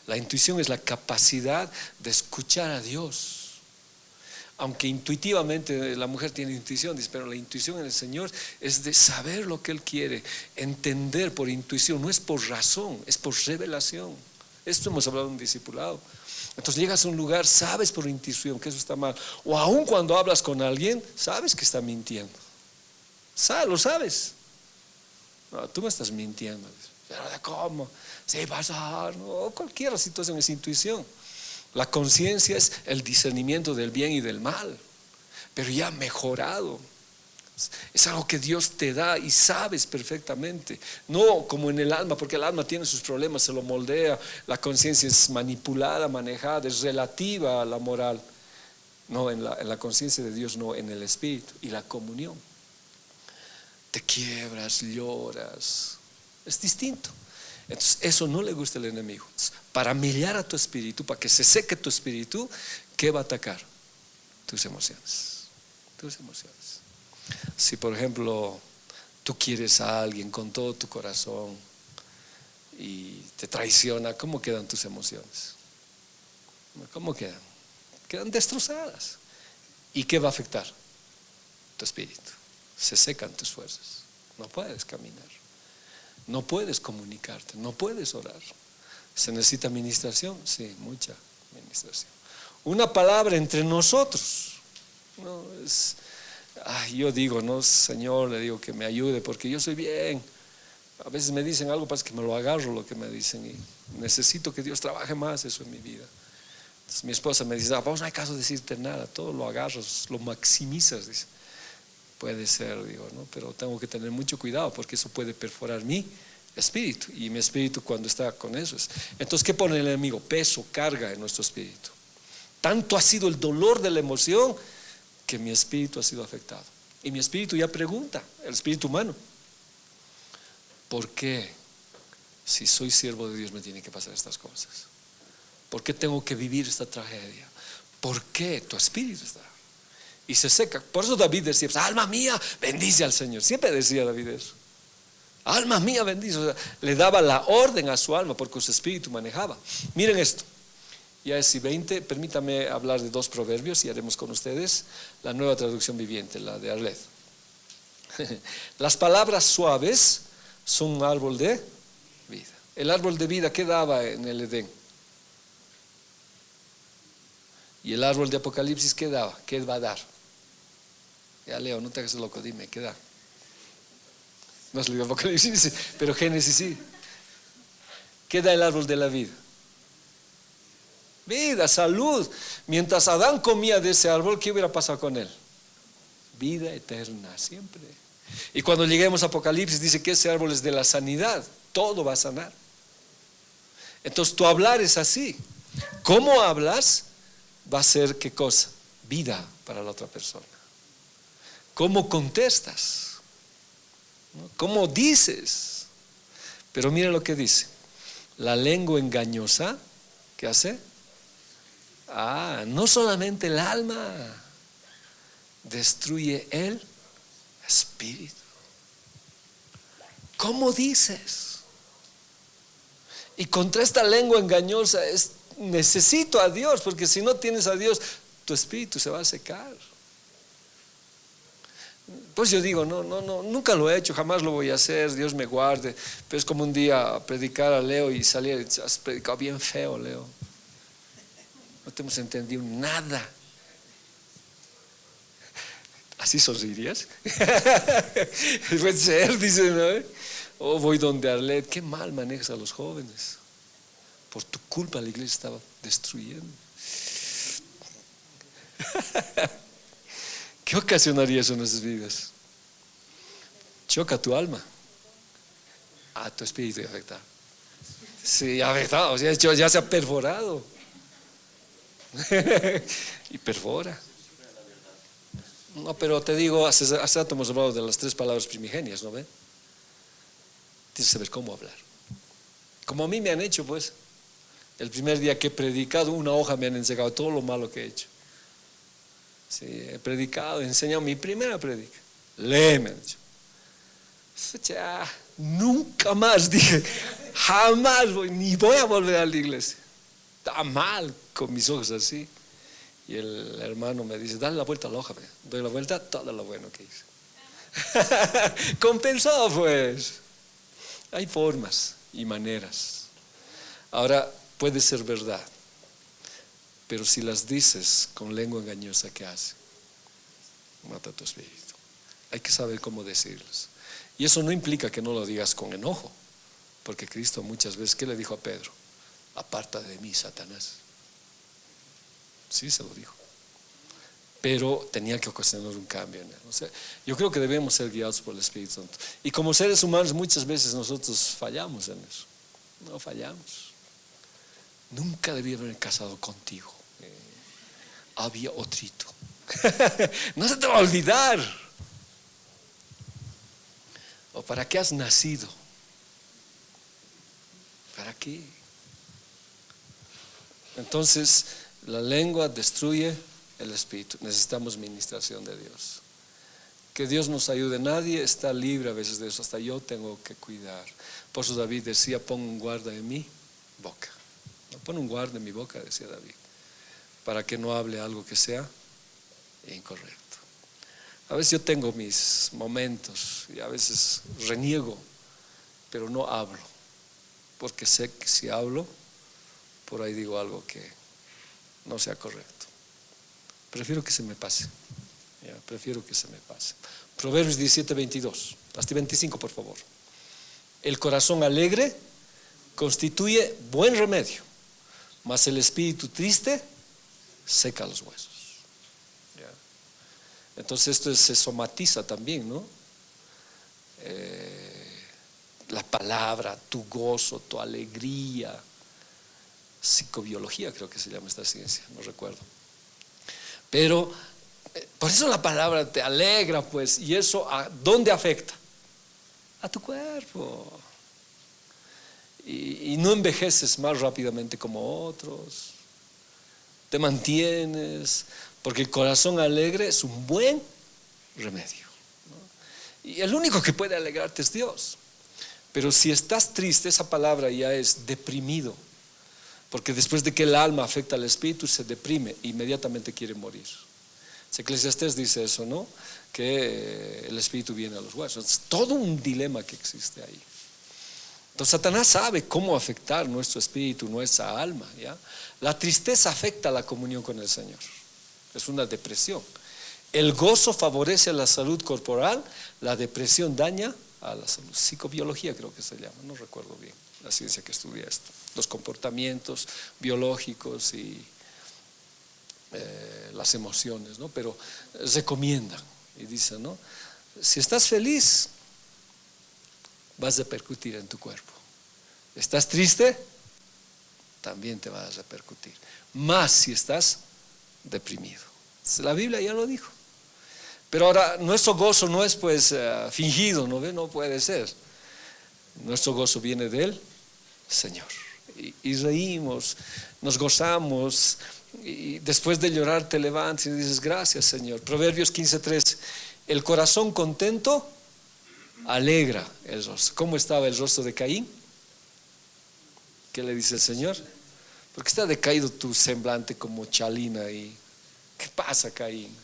La intuición es la capacidad de escuchar a Dios. Aunque intuitivamente la mujer tiene intuición, dice, pero la intuición en el Señor es de saber lo que Él quiere, entender por intuición, no es por razón, es por revelación. Esto hemos hablado en un discipulado. Entonces llegas a un lugar, sabes por intuición que eso está mal. O aún cuando hablas con alguien, sabes que está mintiendo. Lo sabes. No, tú me estás mintiendo. Pero ¿cómo? Sí, pasar. No, cualquier situación es intuición. La conciencia es el discernimiento del bien y del mal, pero ya mejorado. Es algo que Dios te da y sabes perfectamente. No como en el alma, porque el alma tiene sus problemas, se lo moldea. La conciencia es manipulada, manejada, es relativa a la moral. No, en la conciencia de Dios, no, en el espíritu y la comunión. Te quiebras, lloras. Es distinto. Entonces eso no le gusta al enemigo. Entonces, para humillar a tu espíritu, para que se seque tu espíritu, ¿qué va a atacar? Tus emociones. Tus emociones. Si por ejemplo tú quieres a alguien con todo tu corazón y te traiciona, ¿cómo quedan tus emociones? ¿Cómo quedan? Quedan destrozadas. ¿Y qué va a afectar? Tu espíritu. Se secan tus fuerzas. No puedes caminar. No puedes comunicarte, no puedes orar. ¿Se necesita administración? Sí, mucha administración. Una palabra entre nosotros. No es, yo digo, no, Señor, le digo que me ayude porque yo soy bien. A veces me dicen algo, parece que me lo agarro lo que me dicen y necesito que Dios trabaje más eso en mi vida. Entonces mi esposa me dice, vos no hay caso de decirte nada, todo lo agarras, lo maximizas, dice. Puede ser, digo, ¿no? Pero tengo que tener mucho cuidado porque eso puede perforar mi espíritu. Y mi espíritu cuando está con eso es. Entonces, ¿qué pone el enemigo? Peso, carga en nuestro espíritu. Tanto ha sido el dolor de la emoción que mi espíritu ha sido afectado. Y mi espíritu ya pregunta, el espíritu humano, ¿por qué si soy siervo de Dios me tienen que pasar estas cosas? ¿Por qué tengo que vivir esta tragedia? ¿Por qué? Tu espíritu está y se seca. Por eso David decía, alma mía, bendice al Señor. Siempre decía David eso. Alma mía, bendice. O sea, le daba la orden a su alma porque su espíritu manejaba. Miren esto. Ya es 20, permítame hablar de 2 proverbios y haremos con ustedes la nueva traducción viviente, la de Arleth. Las palabras suaves son un árbol de vida. El árbol de vida, ¿qué daba en el Edén? Y el árbol de Apocalipsis, ¿qué daba? ¿Qué va a dar? Ya Leo, no te hagas loco, dime, ¿qué da? No has leído Apocalipsis, pero Génesis sí. ¿Qué da el árbol de la vida? Vida, salud. Mientras Adán comía de ese árbol, ¿qué hubiera pasado con él? Vida eterna, siempre. Y cuando lleguemos a Apocalipsis, dice que ese árbol es de la sanidad. Todo va a sanar. Entonces tu hablar es así. ¿Cómo hablas? Va a ser ¿qué cosa? Vida para la otra persona. ¿Cómo contestas? ¿Cómo dices? Pero mira lo que dice. La lengua engañosa, ¿qué hace? No solamente el alma, destruye el espíritu. ¿Cómo dices? Y contra esta lengua engañosa necesito a Dios, porque si no tienes a Dios, tu espíritu se va a secar. Pues yo digo, no, nunca lo he hecho, jamás lo voy a hacer, Dios me guarde. Pero es como un día predicar a Leo y salir, has predicado bien feo, Leo. No te hemos entendido nada. ¿Así sonreirías? Puede ser, dice, ¿no? O voy donde Arlet, qué mal manejas a los jóvenes. Por tu culpa la iglesia estaba destruyendo. ¿Qué ocasionaría eso en nuestras vidas? Choca tu alma. Tu espíritu afectado. Sí, afectado, o sea, ya se ha perforado. Y perfora. No, pero te digo, hace rato hemos hablado de las 3 palabras primigenias, ¿no ven? Tienes que saber cómo hablar. Como a mí me han hecho, pues. El primer día que he predicado, una hoja me han enseñado todo lo malo que he hecho. Sí, he predicado, he enseñado mi primera predica. Lee, me han dicho. Nunca más, dije, jamás ni voy a volver a la iglesia. Está mal con mis ojos así. Y el hermano me dice, dale la vuelta a la hoja. Doy la vuelta, todo lo bueno que hice. Compensó, pues. Hay formas y maneras. Ahora, puede ser verdad, pero si las dices con lengua engañosa, ¿qué hace? Mata tu espíritu. Hay que saber cómo decirlas. Y eso no implica que no lo digas con enojo, porque Cristo muchas veces, ¿qué le dijo a Pedro? Aparta de mí, Satanás. Sí, se lo dijo. Pero tenía que ocasionar un cambio en él. O sea, yo creo que debemos ser guiados por el Espíritu Santo. Y como seres humanos muchas veces nosotros fallamos en eso. No fallamos. Nunca debí haberme casado contigo. Había otrito. No se te va a olvidar. ¿O para qué has nacido? ¿Para qué? Entonces, la lengua destruye el espíritu. Necesitamos ministración de Dios. Que Dios nos ayude. Nadie está libre a veces de eso. Hasta yo tengo que cuidar. Por eso David decía, pon un guarda en mi boca. Pon un guarda en mi boca, decía David, para que no hable algo que sea incorrecto. A veces yo tengo mis momentos y a veces reniego, pero no hablo, porque sé que si hablo, por ahí digo algo que no sea correcto. Prefiero que se me pase. Prefiero que se me pase. Proverbios 17:22. Hasta 25, por favor. El corazón alegre constituye buen remedio, mas el espíritu triste seca los huesos. Entonces esto se somatiza también, ¿no? La palabra, tu gozo, tu alegría. Psicobiología creo que se llama esta ciencia, no recuerdo. Pero por eso la palabra te alegra, pues. ¿Y eso a dónde afecta? A tu cuerpo. Y no envejeces más rápidamente como otros. Te mantienes, porque el corazón alegre es un buen remedio, ¿no? Y el único que puede alegrarte es Dios. Pero si estás triste, esa palabra ya es deprimido, porque después de que el alma afecta al espíritu, se deprime, inmediatamente quiere morir. Eclesiastés dice eso, ¿no? Que el espíritu viene a los huesos. Es todo un dilema que existe ahí. Entonces Satanás sabe cómo afectar nuestro espíritu, nuestra alma, ¿ya? La tristeza afecta la comunión con el Señor. Es una depresión. El gozo favorece la salud corporal, la depresión daña a la salud. Psicobiología creo que se llama, no recuerdo bien la ciencia que estudia esto. Los comportamientos biológicos y las emociones, ¿no? Pero recomiendan y dicen, ¿no? Si estás feliz, vas a repercutir en tu cuerpo. ¿Estás triste? También te va a repercutir. Más si estás deprimido. La Biblia ya lo dijo. Pero ahora nuestro gozo no es pues fingido, ¿no ve? No puede ser. Nuestro gozo viene del Señor. Y reímos, nos gozamos. Y después de llorar te levantas y dices, gracias Señor. Proverbios 15:3. El corazón contento alegra el rostro. ¿Cómo estaba el rostro de Caín? ¿Qué le dice el Señor? Porque está decaído tu semblante como chalina. ¿Y qué pasa, Caín?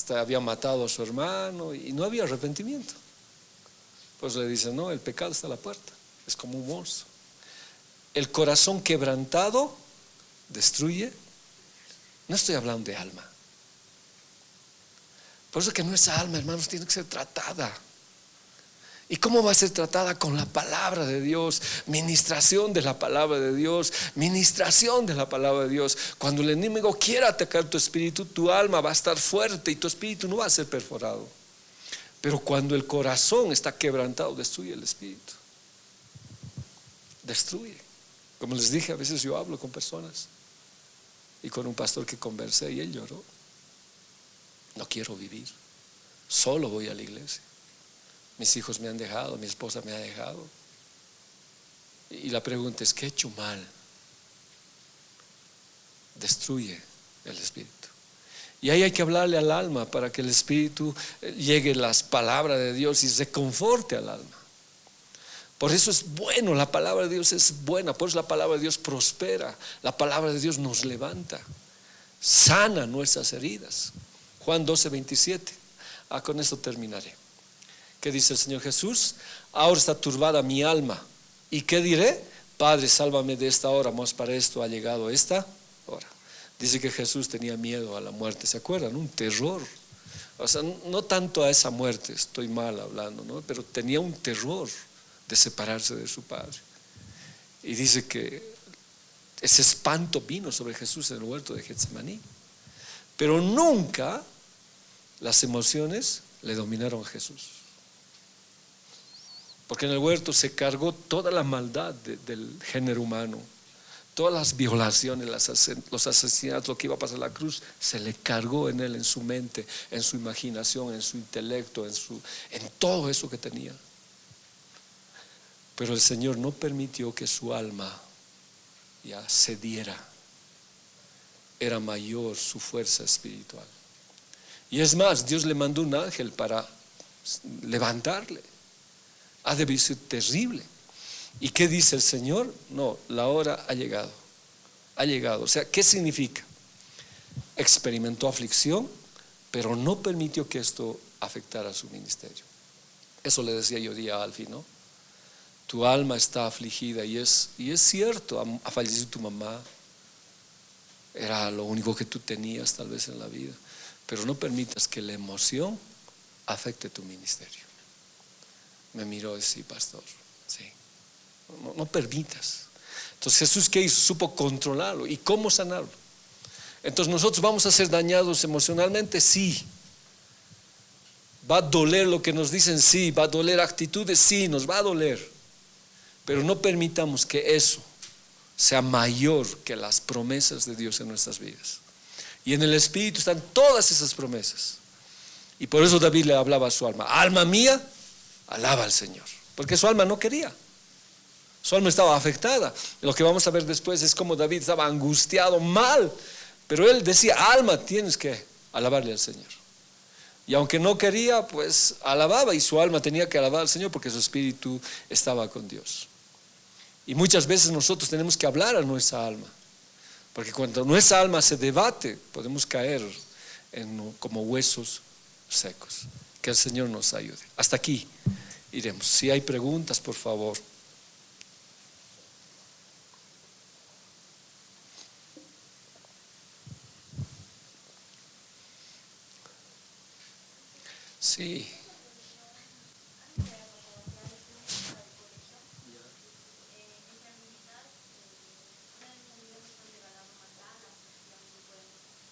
Había matado a su hermano y no había arrepentimiento. Pues le dice, no, el pecado está a la puerta. Es como un monstruo. El corazón quebrantado destruye. No estoy hablando de alma. Por eso que nuestra alma, hermanos, tiene que ser tratada. ¿Y cómo va a ser tratada? Con la palabra de Dios, ministración de la palabra de Dios, ministración de la palabra de Dios. Cuando el enemigo quiera atacar tu espíritu, tu alma va a estar fuerte y tu espíritu no va a ser perforado. Pero cuando el corazón está quebrantado, destruye el espíritu. Destruye. Como les dije, a veces yo hablo con personas y con un pastor que conversé y él lloró. No quiero vivir, solo voy a la iglesia. Mis hijos me han dejado, mi esposa me ha dejado. Y la pregunta es, ¿qué he hecho mal? Destruye el espíritu. Y ahí hay que hablarle al alma para que el espíritu llegue las palabras de Dios y reconforte al alma. Por eso es bueno, la palabra de Dios es buena, por eso la palabra de Dios prospera, la palabra de Dios nos levanta, sana nuestras heridas. Juan 12:27. Con esto terminaré. ¿Qué dice el Señor Jesús? Ahora está turbada mi alma. ¿Y qué diré? Padre, sálvame de esta hora, mas para esto ha llegado esta hora. Dice que Jesús tenía miedo a la muerte, ¿se acuerdan? Un terror. O sea, no tanto a esa muerte, estoy mal hablando, ¿no? Pero tenía un terror de separarse de su Padre. Y dice que ese espanto vino sobre Jesús en el huerto de Getsemaní. Pero nunca las emociones le dominaron a Jesús. Porque en el huerto se cargó toda la maldad del género humano. Todas las violaciones, los asesinatos, lo que iba a pasar en la cruz, se le cargó en él, en su mente, en su imaginación, en su intelecto, en todo eso que tenía. Pero el Señor no permitió que su alma ya cediera. Era mayor su fuerza espiritual. Y es más, Dios le mandó un ángel para levantarle. Ha de ser terrible. ¿Y qué dice el Señor? No, la hora ha llegado. Ha llegado. O sea, ¿qué significa? Experimentó aflicción, pero no permitió que esto afectara su ministerio. Eso le decía yo día a Alfie, ¿no? Tu alma está afligida y es cierto, ha fallecido tu mamá. Era lo único que tú tenías tal vez en la vida. Pero no permitas que la emoción afecte tu ministerio. Me miró y sí, pastor, sí. No permitas. Entonces Jesús, ¿qué hizo? Supo controlarlo. ¿Y cómo sanarlo? Entonces nosotros vamos a ser dañados emocionalmente, sí. Va a doler lo que nos dicen, sí. Va a doler actitudes, sí, nos va a doler. Pero no permitamos que eso sea mayor que las promesas de Dios en nuestras vidas. Y en el Espíritu están todas esas promesas. Y por eso David le hablaba a su alma: alma mía, alaba al Señor. Porque su alma no quería. Su alma estaba afectada. Lo que vamos a ver después es cómo David estaba angustiado, mal. Pero él decía: alma, tienes que alabarle al Señor. Y aunque no quería, pues alababa. Y su alma tenía que alabar al Señor porque su espíritu estaba con Dios. Y muchas veces nosotros tenemos que hablar a nuestra alma. Porque cuando nuestra alma se debate, podemos caer como huesos secos. Que el Señor nos ayude. Hasta aquí iremos. Si hay preguntas, por favor. Sí.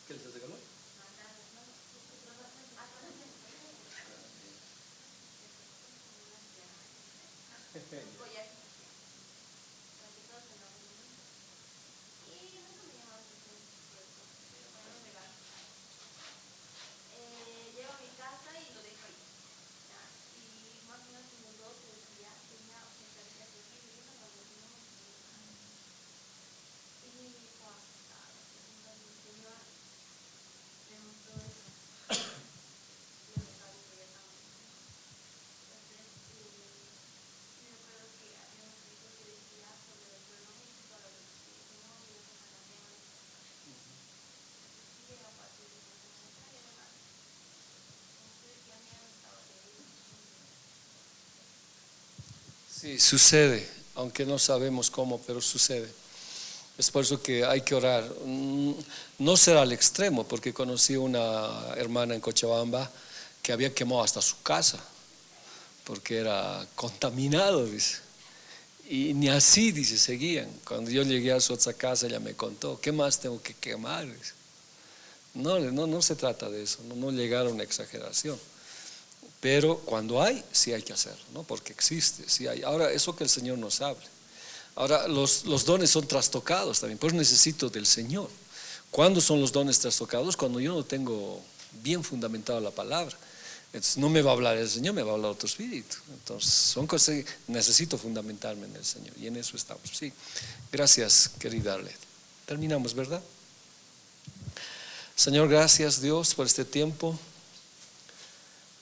¿Qué les regaló? Sí, sucede, aunque no sabemos cómo, pero sucede. Es por eso que hay que orar. No ser al extremo, porque conocí una hermana en Cochabamba que había quemado hasta su casa, porque era contaminado, dice. Y ni así, dice, seguían. Cuando yo llegué a su otra casa, ella me contó, ¿qué más tengo que quemar? Dice. No se trata de eso, no llegar a una exageración. Pero cuando hay, sí hay que hacerlo, ¿no? Porque existe, sí hay. Ahora, eso que el Señor nos hable. Ahora, los dones son trastocados también, pues necesito del Señor. ¿Cuándo son los dones trastocados? Cuando yo no tengo bien fundamentada la palabra. Entonces, no me va a hablar el Señor, me va a hablar otro espíritu. Entonces, son cosas que necesito fundamentarme en el Señor, y en eso estamos. Sí, gracias, querida Arlet. Terminamos, ¿verdad? Señor, gracias Dios por este tiempo.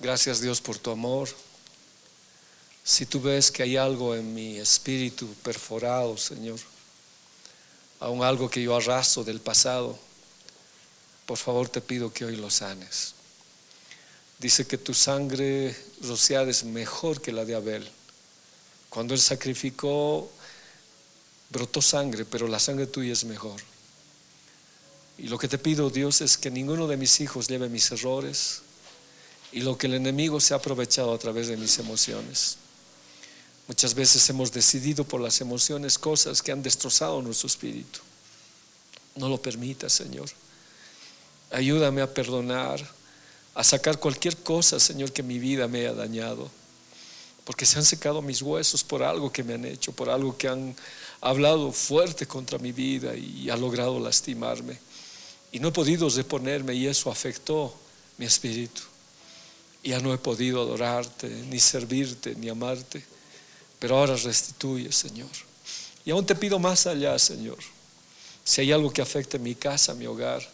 Gracias Dios por tu amor. Si tú ves que hay algo en mi espíritu perforado, Señor, aún algo que yo arrastro del pasado, por favor te pido que hoy lo sanes. Dice que tu sangre rociada es mejor que la de Abel. Cuando él sacrificó, brotó sangre, pero la sangre tuya es mejor. Y lo que te pido, Dios, es que ninguno de mis hijos lleve mis errores y lo que el enemigo se ha aprovechado a través de mis emociones. Muchas veces hemos decidido por las emociones cosas que han destrozado nuestro espíritu. No lo permitas, Señor. Ayúdame a perdonar, a sacar cualquier cosa, Señor, que mi vida me haya dañado, porque se han secado mis huesos por algo que me han hecho, por algo que han hablado fuerte contra mi vida y ha logrado lastimarme, y no he podido reponerme, y eso afectó mi espíritu. Ya no he podido adorarte, ni servirte, ni amarte, pero ahora restituye, Señor. Y aún te pido más allá, Señor, si hay algo que afecte mi casa, mi hogar,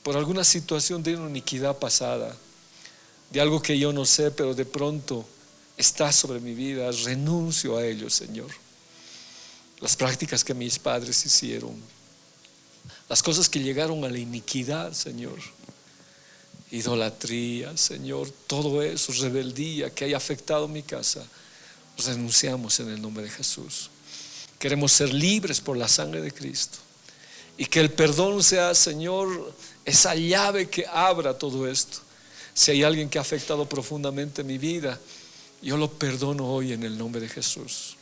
por alguna situación de una iniquidad pasada, de algo que yo no sé, pero de pronto está sobre mi vida, renuncio a ello, Señor. Las prácticas que mis padres hicieron, las cosas que llegaron a la iniquidad, Señor, idolatría, Señor, todo eso, rebeldía que haya afectado mi casa, renunciamos en el nombre de Jesús. Queremos ser libres por la sangre de Cristo, y que el perdón sea, Señor, esa llave que abra todo esto. Si hay alguien que ha afectado profundamente mi vida, yo lo perdono hoy en el nombre de Jesús,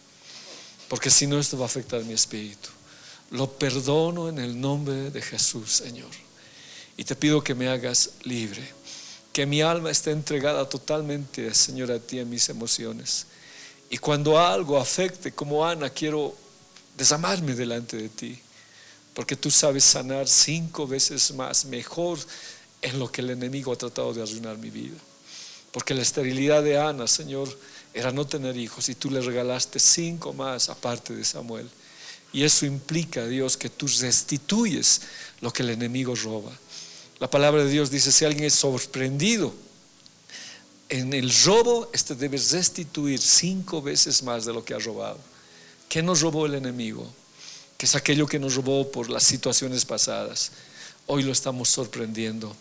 porque si no, esto va a afectar mi espíritu. Lo perdono en el nombre de Jesús, Señor, y te pido que me hagas libre, que mi alma esté entregada totalmente, Señor, a ti en mis emociones. Y cuando algo afecte, como Ana, quiero desamarme delante de ti, porque tú sabes sanar 5 veces más mejor en lo que el enemigo ha tratado de arruinar mi vida. Porque la esterilidad de Ana, Señor, era no tener hijos, y tú le regalaste 5 más aparte de Samuel. Y eso implica, Dios, que tú restituyes lo que el enemigo roba. La palabra de Dios dice: si alguien es sorprendido en el robo, este debe restituir 5 veces más de lo que ha robado. ¿Qué nos robó el enemigo? Que es aquello que nos robó por las situaciones pasadas. Hoy lo estamos sorprendiendo,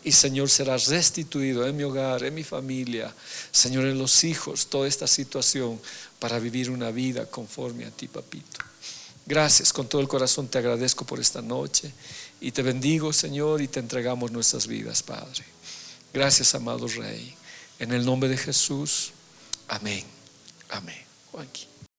Y Señor, será restituido en mi hogar, en mi familia, Señor, en los hijos, toda esta situación para vivir una vida conforme a ti, papito. Gracias, con todo el corazón te agradezco por esta noche y te bendigo, Señor, y te entregamos nuestras vidas, Padre. Gracias, amado Rey, en el nombre de Jesús, amén, amén. Juanqui.